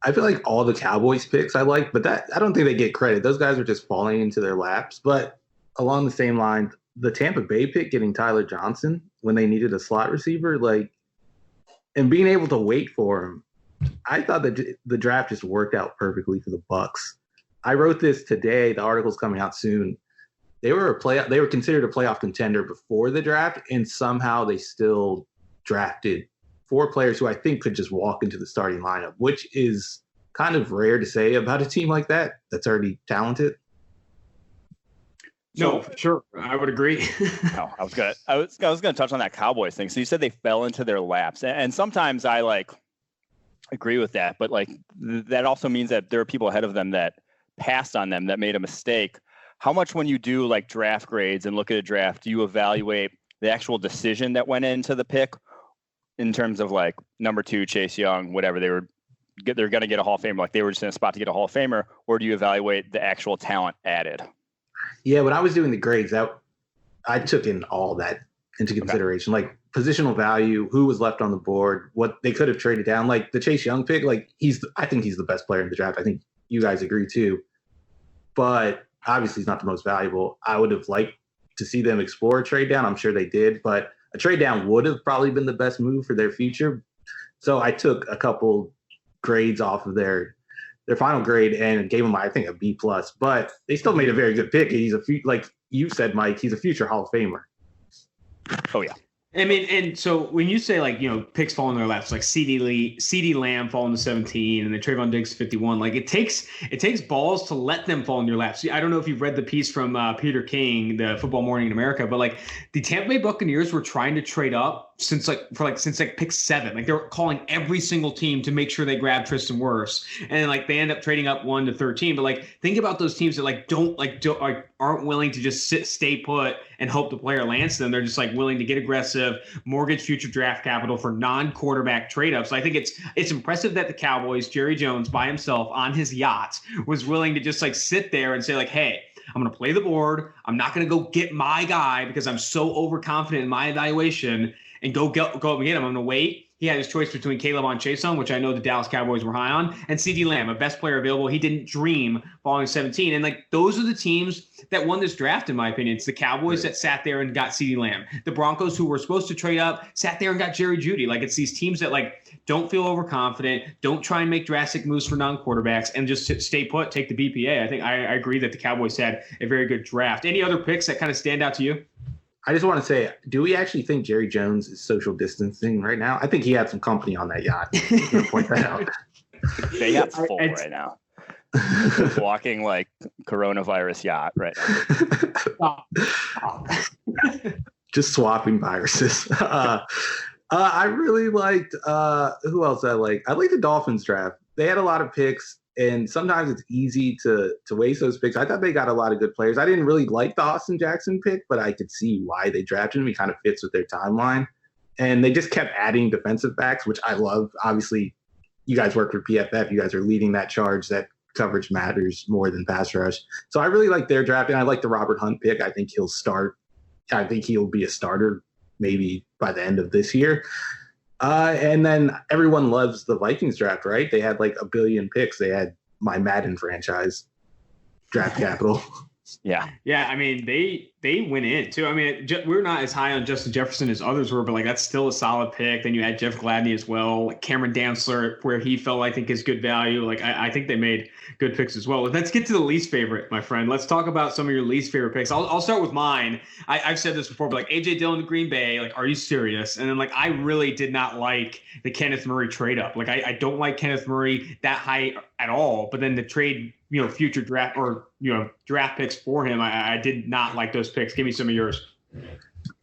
I feel like all the Cowboys picks I like, but I don't think they get credit. Those guys are just falling into their laps. But along the same line, the Tampa Bay pick getting Tyler Johnson when they needed a slot receiver, and being able to wait for him, I thought that the draft just worked out perfectly for the Bucs. I wrote this today. The article's coming out soon. They were considered a playoff contender before the draft, and somehow they still drafted 4 players who I think could just walk into the starting lineup, which is kind of rare to say about a team like that that's already talented. No, for sure. I would agree. No, I was gonna touch on that Cowboys thing. So you said they fell into their laps, and sometimes I agree with that, but that also means that there are people ahead of them that passed on them, that made a mistake. How much, when you do draft grades and look at a draft, do you evaluate the actual decision that went into the pick in terms of number 2, Chase Young, whatever they're going to get a Hall of Famer, they were just in a spot to get a Hall of Famer, or do you evaluate the actual talent added? Yeah, when I was doing the grades, I took in all that into consideration, positional value, who was left on the board, what they could have traded down. The Chase Young pick, I think he's the best player in the draft. I think you guys agree too. But obviously he's not the most valuable. I would have liked to see them explore a trade down. I'm sure they did, but a trade down would have probably been the best move for their future. So I took a couple grades off of their final grade and gave him, I think, a B+. But they still made a very good pick. He's like you said, Mike, he's a future Hall of Famer. Oh yeah. And so when you say picks fall in their laps, CeeDee Lamb falling to 17 and then Trayvon Diggs 51, it takes balls to let them fall in your laps. I don't know if you've read the piece from Peter King, the Football Morning in America, but the Tampa Bay Buccaneers were trying to trade up since pick 7. They were calling every single team to make sure they grab Tristan Wirfs, and they end up trading up 1 to 13. But think about those teams that aren't willing to just stay put and hope the player lands them. They're just willing to get aggressive, mortgage future draft capital for non-quarterback trade-ups. I think it's impressive that the Cowboys, Jerry Jones by himself on his yacht, was willing to just sit there and say hey, I'm going to play the board. I'm not going to go get my guy because I'm so overconfident in my evaluation and go up and get him. I'm going to wait. he had his choice between K'Lavon Chaisson, which I know the Dallas Cowboys were high on, and CeeDee Lamb, a best player available. He didn't dream falling 17. And like those are the teams that won this draft, in my opinion. It's the Cowboys that sat there and got CeeDee Lamb. The Broncos, who were supposed to trade up, sat there and got Jerry Jeudy. Like it's these teams that like don't feel overconfident, don't try and make drastic moves for non-quarterbacks, and just stay put, take the BPA. I think I agree that the Cowboys had a very good draft. Any other picks that kind of stand out to you? I just want to say, do we actually think Jerry Jones is social distancing right now? I think he had some company on that yacht. I'm going to point that out. They got full right now. Walking like coronavirus yacht right now. Just swapping viruses. I really liked who else I like? I like the Dolphins draft. They had a lot of picks, and sometimes it's easy to waste those picks. I thought they got a lot of good players. I didn't really like the Austin Jackson pick, but I could see why they drafted him. He kind of fits with their timeline. And they just kept adding defensive backs, which I love. Obviously, you guys work for PFF. You guys are leading that charge that coverage matters more than pass rush. So I really like their draft, and I like the Robert Hunt pick. I think he'll start. I think he'll be a starter maybe by the end of this year. And then everyone loves the Vikings draft, right? They had like a billion picks. They had my Madden franchise draft capital. Yeah. Yeah. I mean, they went in too. I mean, we're not as high on Justin Jefferson as others were, but like that's still a solid pick. Then you had Jeff Gladney as well, like Cameron Dantzler, where he fell, I think, is good value. Like I think they made good picks as well. Let's get to the least favorite, my friend. Let's talk about some of your least favorite picks. I'll start with mine. I've said this before, but like AJ Dillon to Green Bay, like, are you serious? And then like I really did not like the Kenneth Murray trade up. Like I don't like Kenneth Murray that high at all. But then the trade, future draft or draft picks for him, I did not like those picks. Give me some of yours.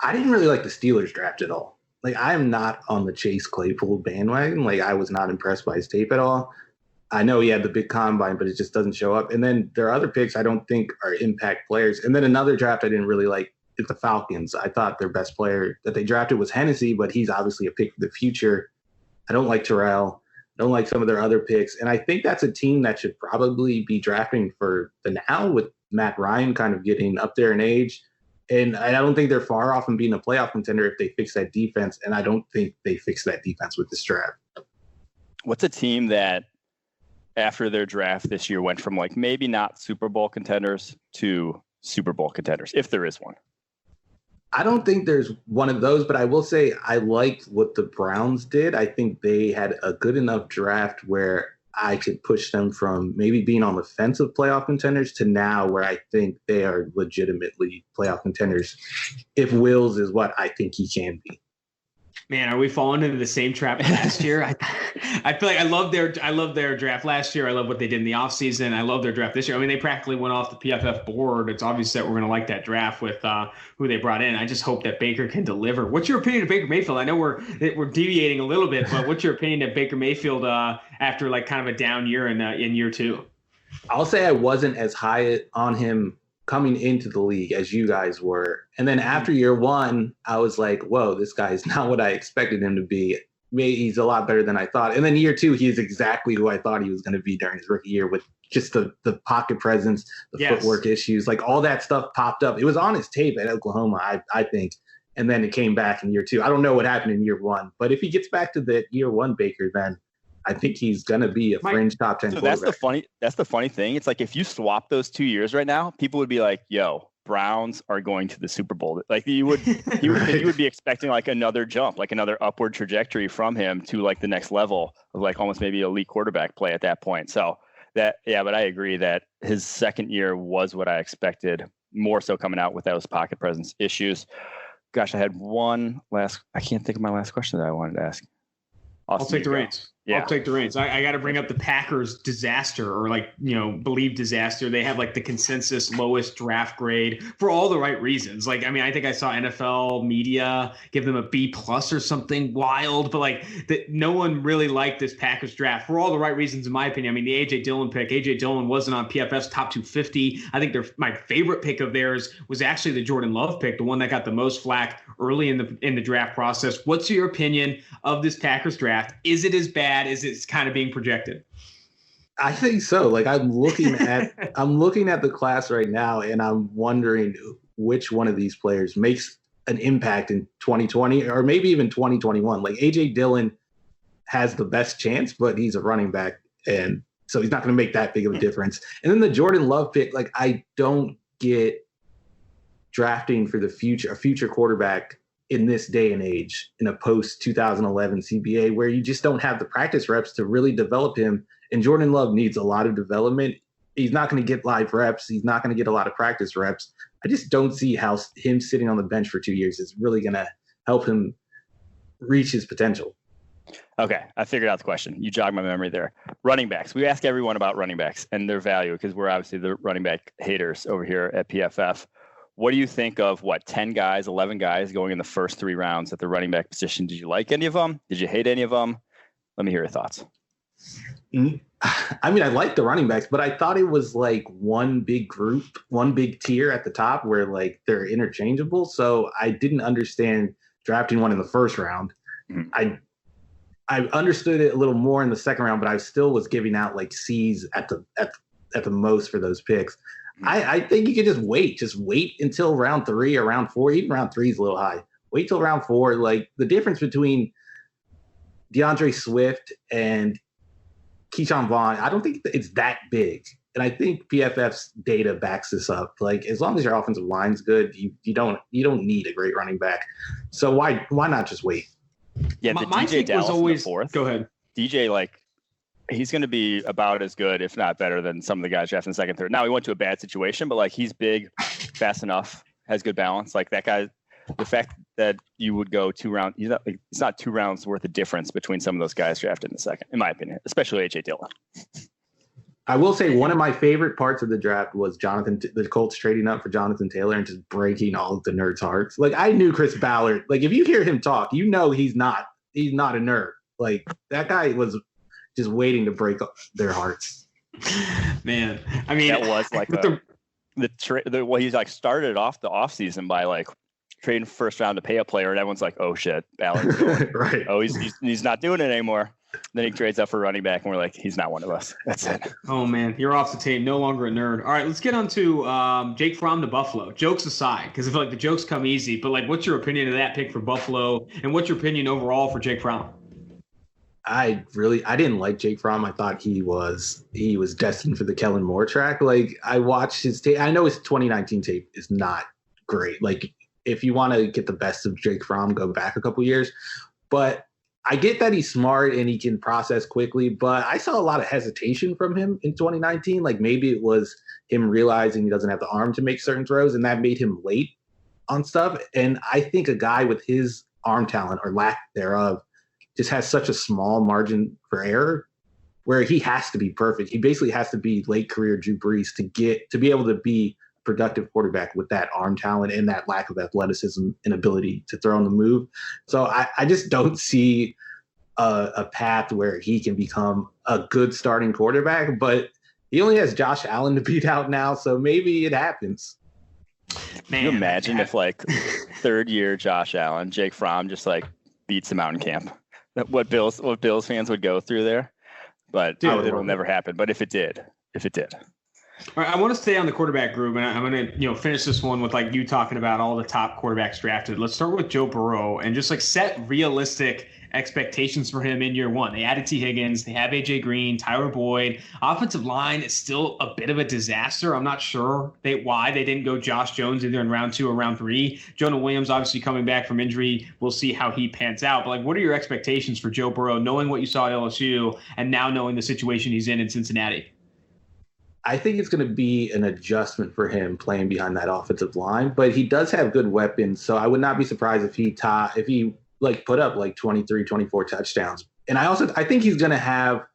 I didn't really like the Steelers draft at all. Like I am not on the Chase Claypool bandwagon. Like I was not impressed by his tape at all. I know he had the big combine, but it just doesn't show up. And then there are other picks I don't think are impact players. And then another draft I didn't really like is the Falcons. I thought their best player that they drafted was Hennessy, but he's obviously a pick for the future. I don't like Terrell. I don't like some of their other picks. And I think that's a team that should probably be drafting for the now, with Matt Ryan kind of getting up there in age. And I don't think they're far off from being a playoff contender if they fix that defense. And I don't think they fix that defense with this draft. What's a team that after their draft this year went from like maybe not Super Bowl contenders to Super Bowl contenders, if there is one? I don't think there's one of those, but I will say I liked what the Browns did. I think they had a good enough draft where I could push them from maybe being on the fence of playoff contenders to now where I think they are legitimately playoff contenders. If Wills is what I think he can be. Man, are we falling into the same trap last year? I feel like I love their draft last year. I love what they did in the offseason. I love their draft this year. I mean, they practically went off the PFF board. It's obvious that we're going to like that draft with who they brought in. I just hope that Baker can deliver. What's your opinion of Baker Mayfield? I know we're deviating a little bit, but what's your opinion of Baker Mayfield after like kind of a down year in year two? I'll say I wasn't as high on him coming into the league as you guys were. And then after year one, I was like, whoa, this guy is not what I expected him to be. Maybe he's a lot better than I thought. And then year two, he is exactly who I thought he was going to be during his rookie year, with just the pocket presence, the footwork issues, like all that stuff popped up. It was on his tape at Oklahoma, I think. And then it came back in year two. I don't know what happened in year one, but if he gets back to the year one Baker, then I think he's going to be a fringe top 10 quarterback. That's the funny thing. It's like if you swap those 2 years right now, people would be like, yo, Browns are going to the Super Bowl. Like you would be expecting like another jump, like another upward trajectory from him to like the next level of like almost maybe elite quarterback play at that point. So but I agree that his second year was what I expected, more so coming out with those pocket presence issues. Gosh, I had I can't think of my last question that I wanted to ask. I'll take the reins. Yeah. I'll take the reins. I got to bring up the Packers disaster, or like, believed disaster. They have like the consensus lowest draft grade for all the right reasons. Like, I mean, I think I saw NFL media give them a B+ or something wild, but like that no one really liked this Packers draft for all the right reasons, in my opinion. I mean, the AJ Dillon pick, AJ Dillon wasn't on PFF's top 250. I think my favorite pick of theirs was actually the Jordan Love pick, the one that got the most flack early in the draft process. What's your opinion of this Packers draft? Is it as bad as it's kind of being projected? I think so. Like I'm looking at the class right now, and I'm wondering which one of these players makes an impact in 2020 or maybe even 2021. Like AJ Dillon has the best chance, but he's a running back, and so he's not going to make that big of a difference. And then the Jordan Love pick, like I don't get drafting for the future, a future quarterback in this day and age in a post 2011 CBA where you just don't have the practice reps to really develop him. And Jordan Love needs a lot of development. He's not going to get live reps. He's not going to get a lot of practice reps. I just don't see how him sitting on the bench for 2 years is really going to help him reach his potential. Okay, I figured out the question. You jogged my memory there. Running backs. We ask everyone about running backs and their value because we're obviously the running back haters over here at PFF. What do you think of 10 guys, 11 guys going in the first 3 rounds at the running back position? Did you like any of them? Did you hate any of them? Let me hear your thoughts. I mean, I like the running backs, but I thought it was like one big group, one big tier at the top where like they're interchangeable. So I didn't understand drafting one in the first round. Mm-hmm. I understood it a little more in the second round, but I still was giving out like C's at the most for those picks. Mm-hmm. I think you could just wait until round 3 or round 4. Even round 3 is a little high. Wait till round 4. Like the difference between DeAndre Swift and Keyshawn Vaughn, I don't think it's that big. And I think PFF's data backs this up. Like as long as your offensive line's good, you don't need a great running back. So why not just wait? Yeah, the DJ Dallas was always, in the 4th. Go ahead. DJ, like, he's going to be about as good, if not better, than some of the guys drafted in the second, third. Now, he went to a bad situation, but, like, he's big, fast enough, has good balance. Like, that guy, the fact that you would go 2 rounds, it's not 2 rounds worth of difference between some of those guys drafted in the second, in my opinion, especially A.J. Dillon. I will say one of my favorite parts of the draft was the Colts trading up for Jonathan Taylor and just breaking all of the nerds' hearts. Like I knew Chris Ballard. Like if you hear him talk, you know he's not a nerd. Like that guy was just waiting to break their hearts. Man, I mean, that was like he's like started off the offseason by like trading first round to pay a player, and everyone's like, "Oh shit, Ballard's going." Right? Oh, he's not doing it anymore. Then he trades up for running back, and we're like, he's not one of us. That's it. Oh, man. You're off the tape. No longer a nerd. All right, let's get on to Jake Fromm to Buffalo. Jokes aside, because I feel like the jokes come easy. But, like, what's your opinion of that pick for Buffalo? And what's your opinion overall for Jake Fromm? I didn't like Jake Fromm. I thought he was destined for the Kellen Moore track. Like, I watched his tape. I know his 2019 tape is not great. Like, if you want to get the best of Jake Fromm, go back a couple years. But I get that he's smart and he can process quickly, but I saw a lot of hesitation from him in 2019. Like maybe it was him realizing he doesn't have the arm to make certain throws, and that made him late on stuff. And I think a guy with his arm talent or lack thereof just has such a small margin for error where he has to be perfect. He basically has to be late career Drew Brees to be able to be productive quarterback with that arm talent and that lack of athleticism and ability to throw on the move. So I just don't see a path where he can become a good starting quarterback, but he only has Josh Allen to beat out now. So maybe it happens. Man, can you imagine if like 3rd year Josh Allen, Jake Fromm just like beats him out in camp? What Bills fans would go through there, but it'll never happen. But if it did. All right, I want to stay on the quarterback group, and I'm going to finish this one with like you talking about all the top quarterbacks drafted. Let's start with Joe Burrow and just like set realistic expectations for him in year 1. They added T. Higgins, they have AJ Green, Tyler Boyd. Offensive line is still a bit of a disaster. I'm not sure why they didn't go Josh Jones either in round 2 or round 3. Jonah Williams obviously coming back from injury. We'll see how he pans out. But like, what are your expectations for Joe Burrow, knowing what you saw at LSU and now knowing the situation he's in Cincinnati? I think it's going to be an adjustment for him playing behind that offensive line, but he does have good weapons. So I would not be surprised if he like put up like 23, 24 touchdowns. And I think he's going to have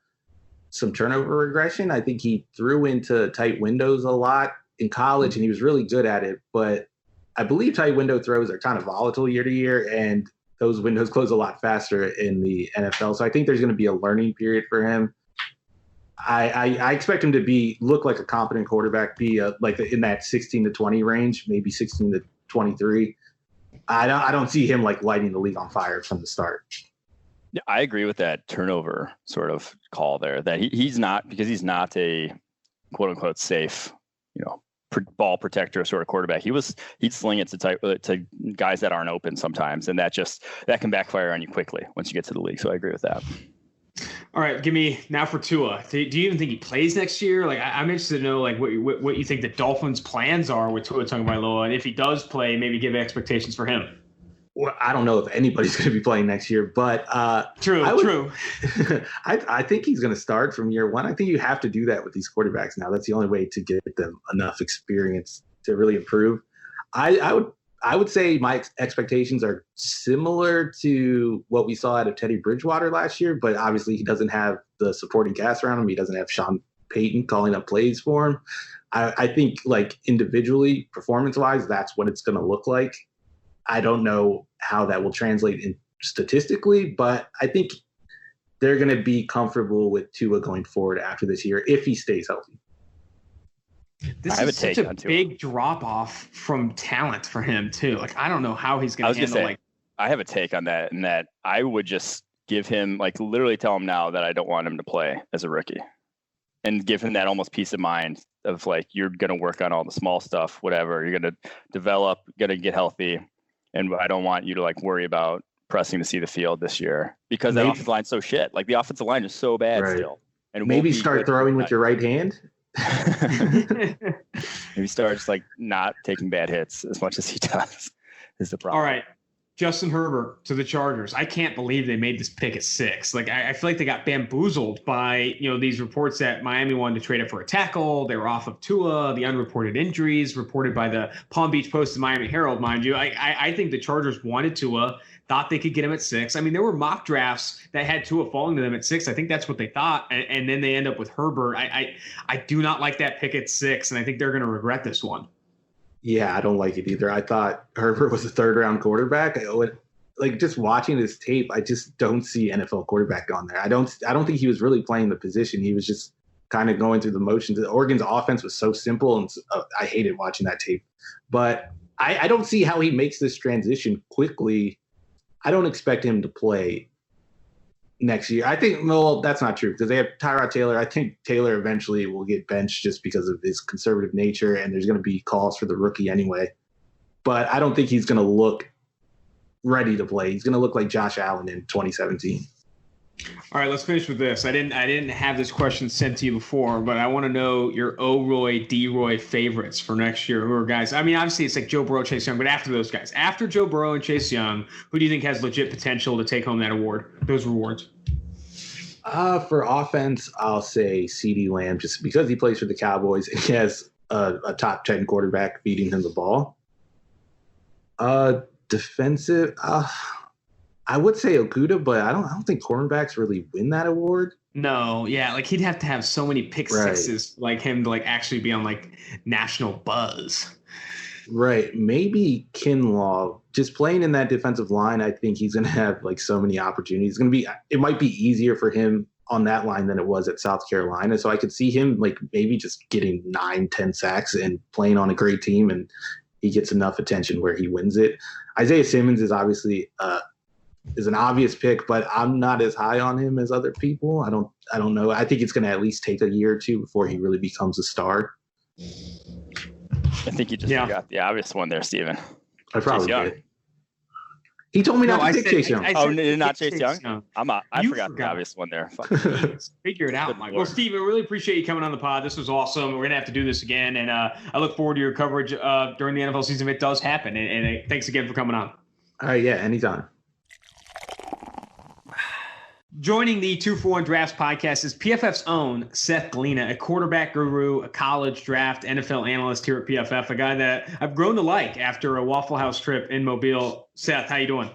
some turnover regression. I think he threw into tight windows a lot in college and he was really good at it, but I believe tight window throws are kind of volatile year to year and those windows close a lot faster in the NFL. So I think there's going to be a learning period for him. I expect him to look like a competent quarterback, like in that 16 to 20 range, maybe 16 to 23. I don't see him like lighting the league on fire from the start. Yeah, I agree with that turnover sort of call there. That he's not a quote unquote safe, ball protector sort of quarterback. He'd sling it to guys that aren't open sometimes, and that can backfire on you quickly once you get to the league. So I agree with that. All right, give me now for Tua. Do you even think he plays next year? Like, I'm interested to know like what you think the Dolphins' plans are with Tua Tagovailoa, and if he does play, maybe give expectations for him. Well, I don't know if anybody's going to be playing next year, but True. I think he's going to start from year one. I think you have to do that with these quarterbacks now. That's the only way to get them enough experience to really improve. I would say my expectations are similar to what we saw out of Teddy Bridgewater last year, but obviously he doesn't have the supporting cast around him. He doesn't have Sean Payton calling up plays for him. I think like individually, performance-wise, that's what it's going to look like. I don't know how that will translate in statistically, but I think they're going to be comfortable with Tua going forward after this year if he stays healthy. This is such a big drop off from talent for him too. Like I don't know how he's going to handle. I have a take on that, and that I would just give him like literally tell him now that I don't want him to play as a rookie, and give him that almost peace of mind of like you're going to work on all the small stuff, whatever you're going to develop, going to get healthy, and I don't want you to like worry about pressing to see the field this year because the offensive line's so shit. Like the offensive line is so bad still, and maybe start throwing with your right hand. Maybe start just like not taking bad hits as much as he does is the problem. All right. Justin Herbert to the Chargers. I can't believe they made this pick at 6. Like I feel like they got bamboozled by, these reports that Miami wanted to trade up for a tackle. They were off of Tua, the unreported injuries reported by the Palm Beach Post and Miami Herald, mind you. I think the Chargers wanted Tua, thought they could get him at 6. I mean, there were mock drafts that had Tua falling to them at 6. I think that's what they thought. And then they end up with Herbert. I do not like that pick at 6, and I think they're going to regret this one. Yeah, I don't like it either. I thought Herbert was a 3rd-round quarterback. Like just watching his tape, I just don't see NFL quarterback on there. I don't think he was really playing the position. He was just kind of going through the motions. Oregon's offense was so simple, and I hated watching that tape. But I don't see how he makes this transition quickly. I don't expect him to play next year. I think, well, that's not true because they have Tyrod Taylor. I think Taylor eventually will get benched just because of his conservative nature, and there's going to be calls for the rookie anyway. But I don't think he's going to look ready to play. He's going to look like Josh Allen in 2017. All right, let's finish with this. I didn't have this question sent to you before, but I want to know your O-Roy, D-Roy favorites for next year. Who are guys? I mean, obviously it's like Joe Burrow, Chase Young, but after those guys, after Joe Burrow and Chase Young, who do you think has legit potential to take home that award, those rewards? For offense, I'll say CeeDee Lamb, just because he plays for the Cowboys and he has a top 10 quarterback feeding him the ball. Defensive, I would say Okudah, but I don't think cornerbacks really win that award. No, yeah, like he'd have to have so many pick sixes like him to like actually be on like national buzz. Right. Maybe Kinlaw, just playing in that defensive line, I think he's going to have like so many opportunities. It might be easier for him on that line than it was at South Carolina. So I could see him like maybe just getting 9-10 sacks and playing on a great team, and he gets enough attention where he wins it. Isaiah Simmons is obviously is an obvious pick, but I'm not as high on him as other people. I don't know. I think it's going to at least take a year or two before he really becomes a star. I think you just forgot the obvious one there, Steven. I probably did. He told me not to pick Chase Young. Not Chase Young? I forgot the obvious one there. Figure it out, Mike. Well, Steve, I really appreciate you coming on the pod. This was awesome. We're going to have to do this again, and I look forward to your coverage during the NFL season if it does happen. And thanks again for coming on. All right, yeah, anytime. Joining the 2-for-1 Drafts podcast is PFF's own Seth Galina, a quarterback guru, a college draft NFL analyst here at PFF, a guy that I've grown to like after a Waffle House trip in Mobile. Seth, how you doing?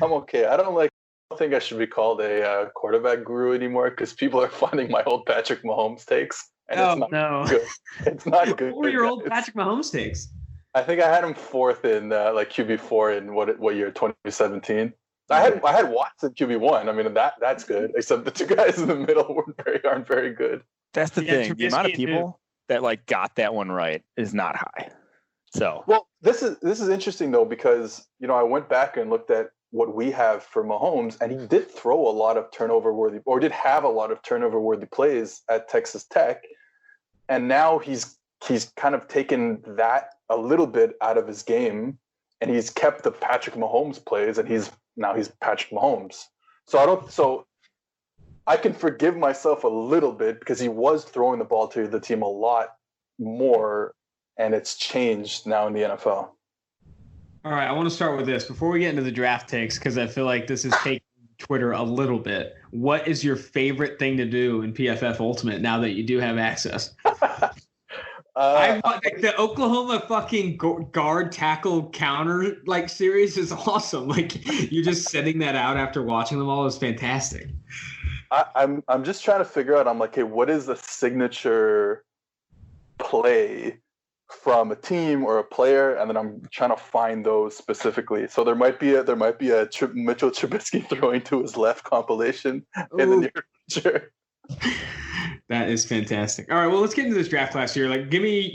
I'm okay. I don't think I should be called a quarterback guru anymore because people are finding my old Patrick Mahomes takes. And it's not good. It's not good. What were your old Patrick Mahomes takes? I think I had him 4th in like QB4 in what year? 2017. I had Watson QB1. I mean that's good. Except the two guys in the middle aren't very good. That's the thing. The amount of people that like got that one right is not high. So well, this is interesting though because I went back and looked at what we have for Mahomes, and he did throw a lot of did have a lot of turnover worthy plays at Texas Tech, and now he's kind of taken that a little bit out of his game, and he's kept the Patrick Mahomes plays, and he's Patrick Mahomes. So I can forgive myself a little bit because he was throwing the ball to the team a lot more, and it's changed now in the NFL. All right, I want to start with this before we get into the draft takes because I feel like this is taking Twitter a little bit. What is your favorite thing to do in PFF Ultimate now that you do have access? I want the Oklahoma fucking guard tackle counter series is awesome. Like you're just sending that out after watching them all is fantastic. I'm just trying to figure out. I'm like, hey, what is the signature play from a team or a player, and then I'm trying to find those specifically. So there might be a Mitchell Trubisky throwing to his left compilation in the near future. That is fantastic. All right, well, let's get into this draft class here. Like, give me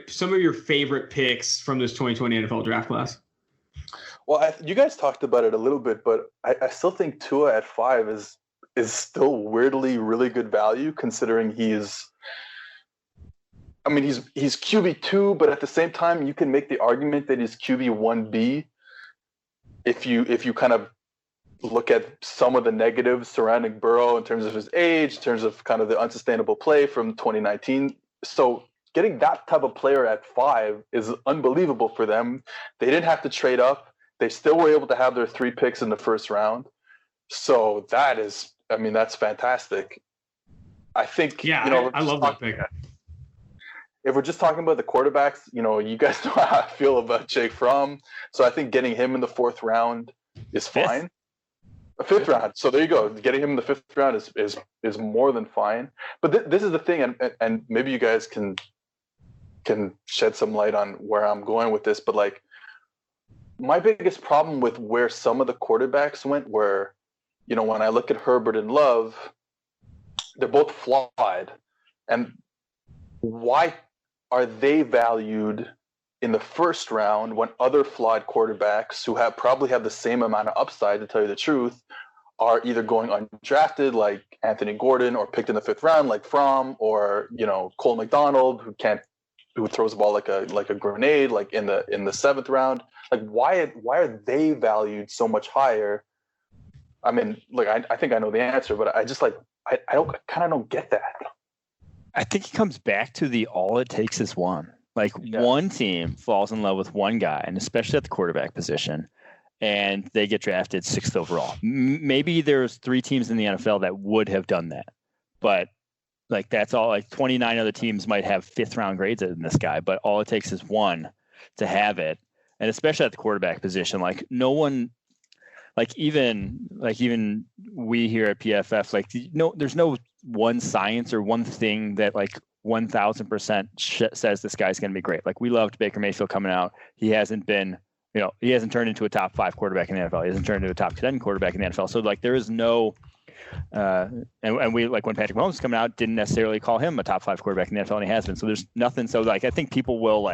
some of your favorite picks from this 2020 NFL draft class. Well, you guys talked about it a little bit, but I still think Tua at 5 is still weirdly really good value considering he's QB2, but at the same time, you can make the argument that he's QB1B if you kind of look at some of the negatives surrounding Burrow in terms of his age, in terms of kind of the unsustainable play from 2019. So getting that type of player at 5 is unbelievable for them. They didn't have to trade up. They still were able to have their 3 picks in the first round. So that's fantastic. I think, I love that pick. If we're just talking about the quarterbacks, you guys know how I feel about Jake Fromm. So I think getting him in the 4th round is fine. A 5th round. So there you go. Getting him in the 5th round is more than fine. But this is the thing, and maybe you guys can shed some light on where I'm going with this. But like, my biggest problem with where some of the quarterbacks went, where when I look at Herbert and Love, they're both flawed. And why are they valued in the 1st round when other flawed quarterbacks who probably have the same amount of upside, to tell you the truth, are either going undrafted like Anthony Gordon or picked in the 5th round like Fromm, or Cole McDonald who throws the ball like a grenade like in the 7th round? Like why are they valued so much higher? I mean, look, I think I know the answer, but I just I don't get that. I think it comes back to the all it takes is one. One team falls in love with one guy, and especially at the quarterback position, and they get drafted 6th overall. Maybe there's 3 teams in the NFL that would have done that, but that's all. 29 other teams might have 5th round grades in this guy, but all it takes is one to have it, and especially at the quarterback position, no one. Even we here at PFF, there's no one science or one thing that 1000% says this guy's going to be great. We loved Baker Mayfield coming out. He hasn't been, he hasn't turned into a top 5 quarterback in the NFL. He hasn't turned into a top 10 quarterback in the NFL. So there is no, and we when Patrick Mahomes was coming out, didn't necessarily call him a top 5 quarterback in the NFL, and he has been. So there's nothing. So I think people will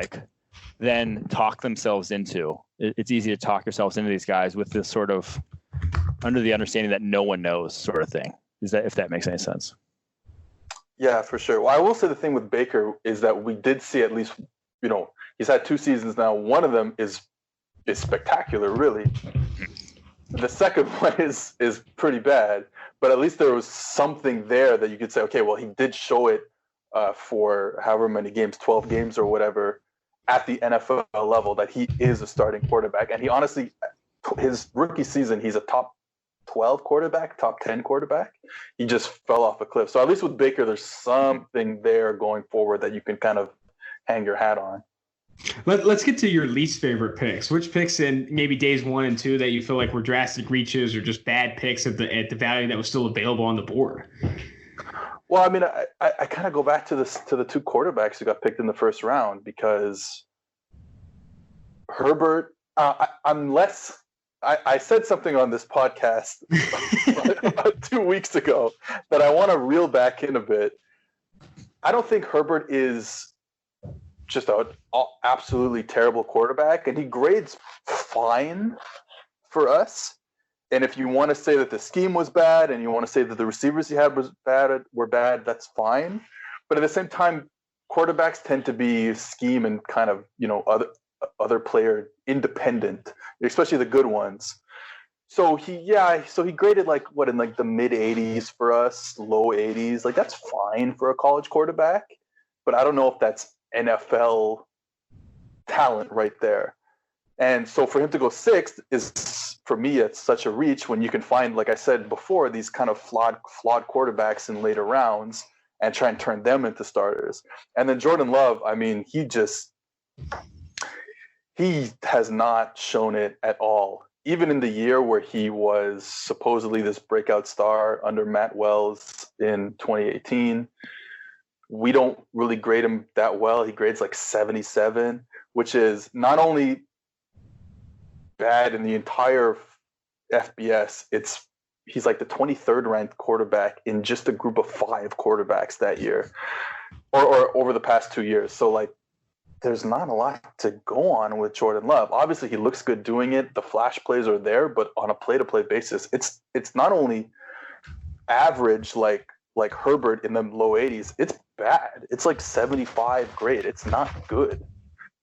then talk themselves into. It's easy to talk yourselves into these guys with this sort of under the understanding that no one knows sort of thing. If that makes any sense? Yeah, for sure. Well, I will say the thing with Baker is that we did see at least, he's had 2 seasons now. One of them is spectacular, really. The second one is pretty bad, but at least there was something there that you could say, okay, well, he did show it for however many games, 12 games or whatever, at the NFL level, that he is a starting quarterback. And he honestly, his rookie season, he's a top 12 quarterback, top 10 quarterback. He just fell off a cliff. So at least with Baker, there's something there going forward that you can kind of hang your hat on. Let's get to your least favorite picks. Which picks in maybe days 1 and 2 that you feel were drastic reaches or just bad picks at the value that was still available on the board? Well, I mean, I kind of go back to the 2 quarterbacks who got picked in the 1st round, because Herbert, I said something on this podcast about 2 weeks ago that I want to reel back in a bit. I don't think Herbert is just an absolutely terrible quarterback, and he grades fine for us. And if you want to say that the scheme was bad and you want to say that the receivers he had were bad, that's fine. But at the same time, quarterbacks tend to be scheme and kind of, other player independent, especially the good ones. So he graded like what in like the mid 80s for us, low 80s. Like that's fine for a college quarterback, but I don't know if that's NFL talent right there. And so for him to go sixth is, for me, it's such a reach when you can find, like I said before, these kind of flawed quarterbacks in later rounds and try and turn them into starters. And then Jordan Love, I mean, he has not shown it at all. Even in the year where he was supposedly this breakout star under Matt Wells in 2018, we don't really grade him that well. He grades like 77, which is not only bad in the entire FBS, he's like the 23rd ranked quarterback in just a group of 5 quarterbacks that year or over the past 2 years. So like there's not a lot to go on with Jordan Love. Obviously he looks good doing it. The flash plays are there, but on a play-to-play basis, it's not only average like Herbert in the low 80s, it's bad. It's like 75 grade. It's not good.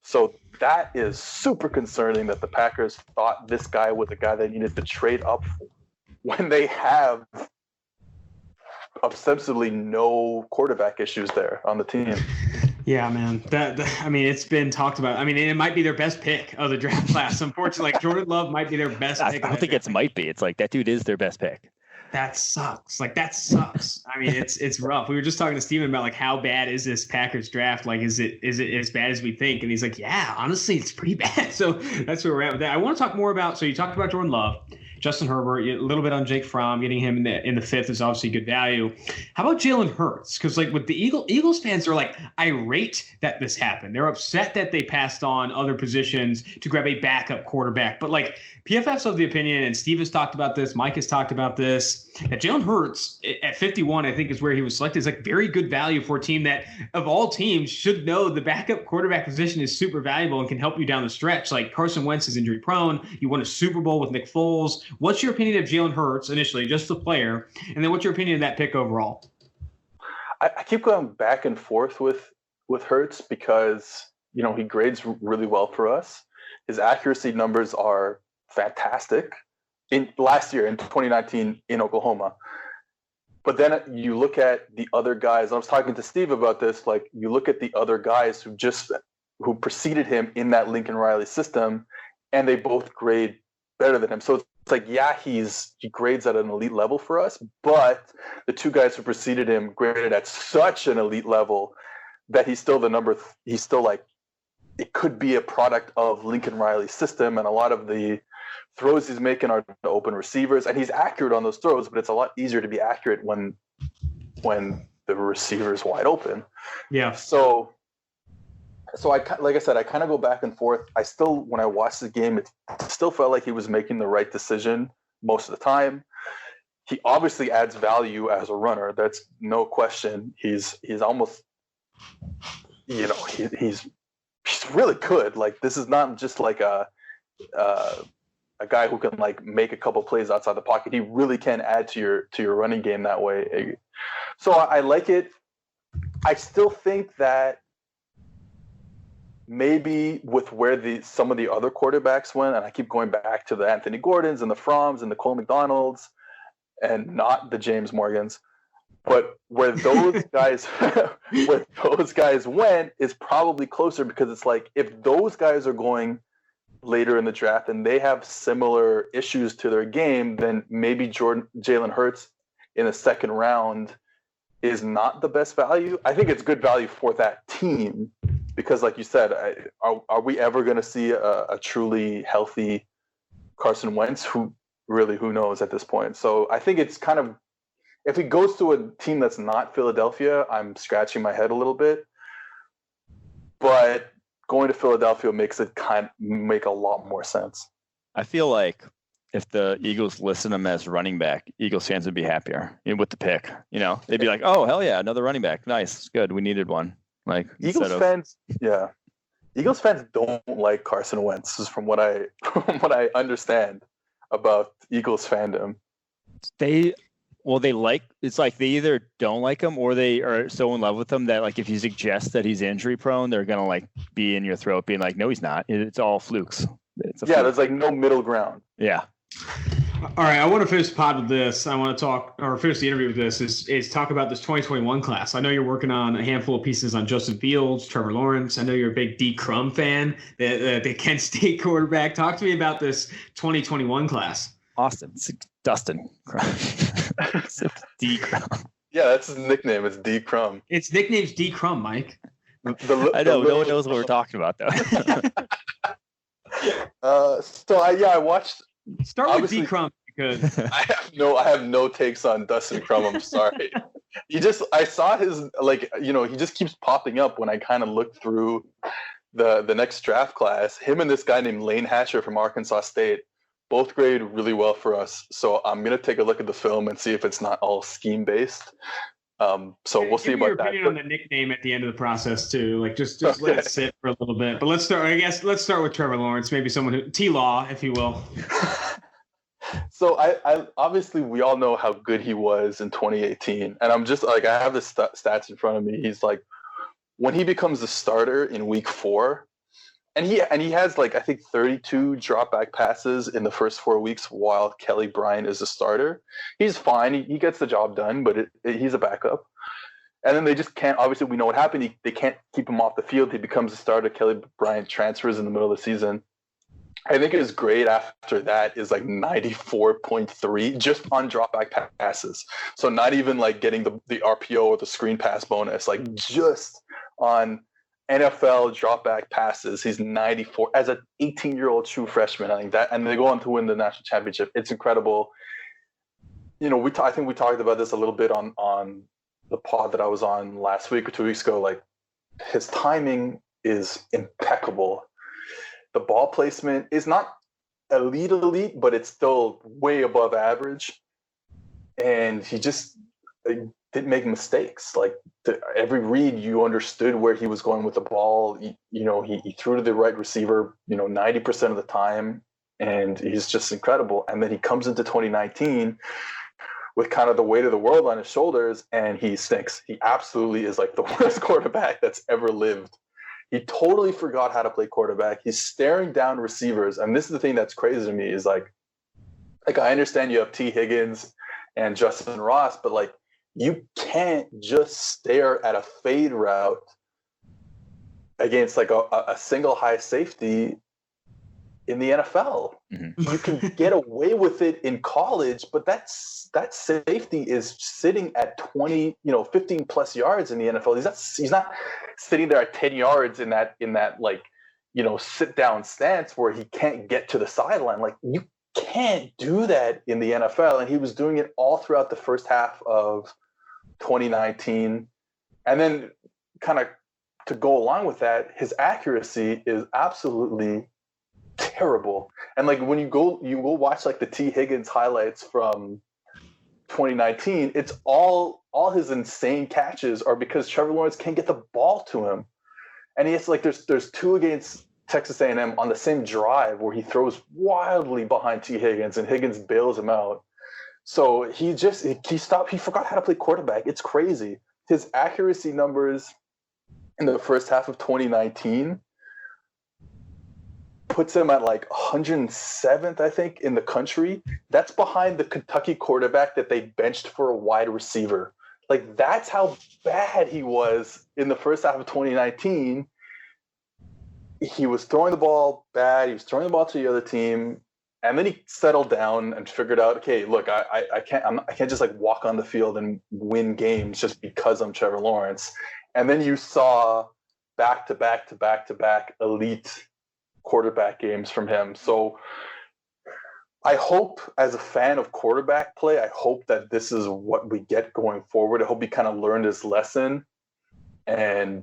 So that is super concerning that the Packers thought this guy was a guy they needed to trade up for when they have ostensibly no quarterback issues there on the team. Yeah, man. I mean, it's been talked about. I mean, it might be their best pick of the draft class. Unfortunately, like Jordan Love might be their best pick. I don't think might be. It's like that dude is their best pick. That sucks. Like that sucks. I mean, it's rough. We were just talking to Steven about like how bad is this Packers draft? Like, is it as bad as we think? And he's like, yeah, honestly, it's pretty bad. So that's where we're at with that. I want to talk more about. So you talked about Jordan Love, Justin Herbert, a little bit on Jake Fromm. Getting him in the 5th is obviously good value. How about Jalen Hurts? Because like with the Eagles fans are like irate that this happened. They're upset that they passed on other positions to grab a backup quarterback. But like PFF's of the opinion, and Steve has talked about this, Mike has talked about this, that Jalen Hurts at 51, I think is where he was selected, is like very good value for a team that of all teams should know the backup quarterback position is super valuable and can help you down the stretch. Like Carson Wentz is injury prone. You won a Super Bowl with Nick Foles. What's your opinion of Jalen Hurts initially, just the player? And then what's your opinion of that pick overall? I keep going back and forth with Hurts because, you know, he grades really well for us. His accuracy numbers are fantastic in last year in 2019 in Oklahoma. But then you look at the other guys. I was talking to Steve about this. Like you look at the other guys who preceded him in that Lincoln Riley system, and they both grade better than him. So it's like, yeah, he grades at an elite level for us, but the 2 guys who preceded him graded at such an elite level that he's still he's still like, it could be a product of Lincoln Riley's system, and a lot of the throws he's making are to open receivers, and he's accurate on those throws, but it's a lot easier to be accurate when the receiver's wide open. Yeah. So like I said, I kind of go back and forth. I still, when I watched the game, it still felt like he was making the right decision most of the time. He obviously adds value as a runner. That's no question. He's almost, you know, he's really good. Like this is not just like a guy who can like make a couple plays outside the pocket. He really can add to your running game that way. So I like it. I still think that maybe with where some of the other quarterbacks went, and I keep going back to the Anthony Gordons and the Fromms and the Cole McDonalds and not the James Morgans, but where those guys went is probably closer, because it's like if those guys are going later in the draft and they have similar issues to their game, then maybe Jalen Hurts in the 2nd round is not the best value. I think it's good value for that team because, like you said, are we ever going to see a truly healthy Carson Wentz? Who knows at this point? So I think it's kind of, if he goes to a team that's not Philadelphia, I'm scratching my head a little bit. But going to Philadelphia makes it make a lot more sense. I feel like if the Eagles listen to him as running back, Eagles fans would be happier with the pick. You know, they'd be like, "Oh hell yeah, another running back, nice, good, we needed one." Like Eagles fans don't like Carson Wentz, from what I understand about Eagles fandom. It's like they either don't like him or they are so in love with him that like if you suggest that he's injury prone, they're gonna like be in your throat being like, no, he's not. It's all flukes. There's like no middle ground. Yeah. All right, I want to finish the pod with this. I want to finish the interview with this. Is talk about this 2021 class. I know you're working on a handful of pieces on Justin Fields, Trevor Lawrence. I know you're a big D. Crum fan, the Kent State quarterback. Talk to me about this 2021 class. Austin, it's Dustin Crum. D. Crum. Yeah, that's his nickname. It's D. Crum. Its nickname's D. Crum, Mike. I know. No one knows what we're talking about, though. I watched. Start with D. Crum because I have no takes on Dustin Crum. I'm sorry. I saw his he just keeps popping up when I kind of look through the next draft class. Him and this guy named Lane Hatcher from Arkansas State both grade really well for us. So I'm gonna take a look at the film and see if it's not all scheme based. So we'll see about that. Opinion on the nickname at the end of the process too. Like just okay. Let it sit for a little bit. But let's start with Trevor Lawrence, maybe someone who T-Law, if you will. So I obviously we all know how good he was in 2018, and I'm just like I have the stats in front of me. He's like when he becomes the starter in week 4, and he has like I think 32 drop back passes in the first 4 weeks while Kelly Bryant is the starter. He's fine. He gets the job done, but he's a backup. And then they just can't. Obviously, we know what happened. They can't keep him off the field. He becomes the starter. Kelly Bryant transfers in the middle of the season. I think his grade after that is like 94.3 just on drop back passes. So not even like getting the RPO or the screen pass bonus, like just on NFL drop back passes. He's 94 as an 18-year-old true freshman. I think that, and they go on to win the national championship. It's incredible. I think we talked about this a little bit on the pod that I was on last week or 2 weeks ago. Like his timing is impeccable. The ball placement is not elite, but it's still way above average. And he just didn't make mistakes. Like every read, you understood where he was going with the ball. He threw to the right receiver, 90% of the time. And he's just incredible. And then he comes into 2019 with kind of the weight of the world on his shoulders, and he stinks. He absolutely is like the worst quarterback that's ever lived. He totally forgot how to play quarterback. He's staring down receivers. And this is the thing that's crazy to me is like I understand you have T. Higgins and Justin Ross, but like you can't just stare at a fade route against like a single high safety in the NFL. Mm-hmm. You can get away with it in college, but that safety is sitting at 20, 15 plus yards in the NFL. He's not sitting there at 10 yards in that like, sit down stance where he can't get to the sideline. Like you can't do that in the NFL. And he was doing it all throughout the first half of 2019. And then kind of to go along with that, his accuracy is absolutely terrible. And like when you go watch like the T. Higgins highlights from 2019, it's all his insane catches are because Trevor Lawrence can't get the ball to him. And it's like there's 2 against Texas A&M on the same drive where he throws wildly behind T. Higgins and Higgins bails him out. So he forgot how to play quarterback. It's crazy. His accuracy numbers in the first half of 2019 puts him at like 107th, I think, in the country. That's behind the Kentucky quarterback that they benched for a wide receiver. Like that's how bad he was in the first half of 2019. He was throwing the ball bad. He was throwing the ball to the other team. And then he settled down and figured out, okay, look, I can't just like walk on the field and win games just because I'm Trevor Lawrence. And then you saw back to back elite quarterback games from him. So I hope, as a fan of quarterback play, I hope that this is what we get going forward. I hope he kind of learned his lesson and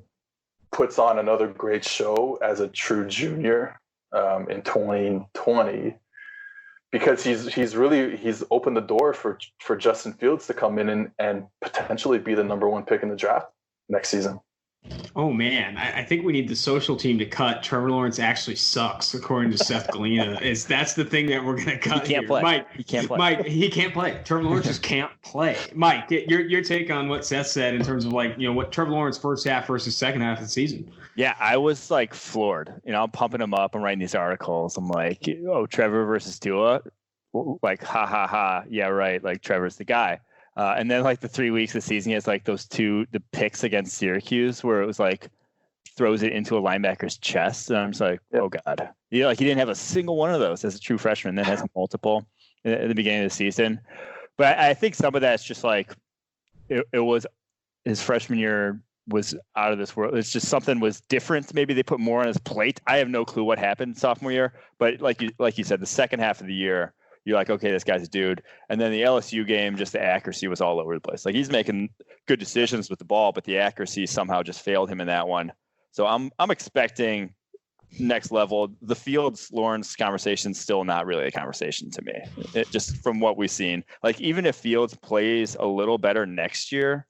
puts on another great show as a true junior in 2020, because he's opened the door for Justin Fields to come in and potentially be the number 1 pick in the draft next season. Oh man, I think we need the social team to cut. Trevor Lawrence actually sucks, according to Seth Galina. That's the thing that we're gonna cut. He can't play. Mike, he can't play. Mike, he can't play. Trevor Lawrence just can't play. Mike, your take on what Seth said in terms of like what Trevor Lawrence first half versus second half of the season. Yeah, I was like floored. I'm pumping him up. I'm writing these articles. I'm like, Trevor versus Tua. like, ha ha ha, yeah, right, like Trevor's the guy. And then like the 3 weeks of the season, he has like the picks against Syracuse where it was like throws it into a linebacker's chest, and I'm just like, oh god, like he didn't have a single one of those as a true freshman. Then has multiple at the beginning of the season. But I think some of that's just like it was his freshman year was out of this world. It's just something was different. Maybe they put more on his plate. I have no clue what happened sophomore year, but like you said, the second half of the year, you're like, okay, this guy's a dude. And then the LSU game, just the accuracy was all over the place. Like he's making good decisions with the ball, but the accuracy somehow just failed him in that one. So I'm expecting next level. The Fields Lawrence conversation is still not really a conversation to me. It just from what we've seen, like even if Fields plays a little better next year,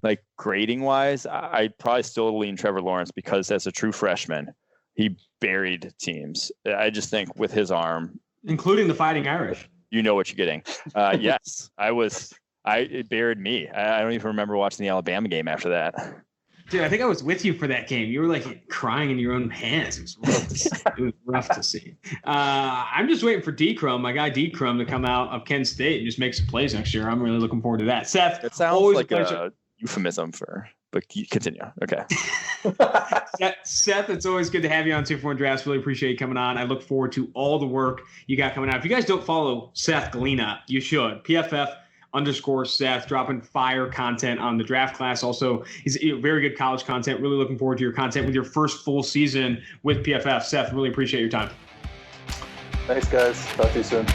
like grading wise, I probably still lean Trevor Lawrence because as a true freshman, he buried teams. I just think with his arm, including the Fighting Irish, you know what you're getting. Yes, it buried me. I don't even remember watching the Alabama game after that. Dude, I think I was with you for that game. You were like crying in your own hands. It was rough to see. I'm just waiting for D-Crum, my guy D-Crum, to come out of Kent State and just make some plays next year. I'm really looking forward to that. Seth, that sounds like a euphemism but continue. Okay. Seth, it's always good to have you on 2-for-1 Drafts. Really appreciate you coming on. I look forward to all the work you got coming out. If you guys don't follow Seth Galina, you should. PFF_Seth, dropping fire content on the draft class. Also, he's very good college content. Really looking forward to your content with your first full season with PFF. Seth, really appreciate your time. Thanks, guys. Talk to you soon.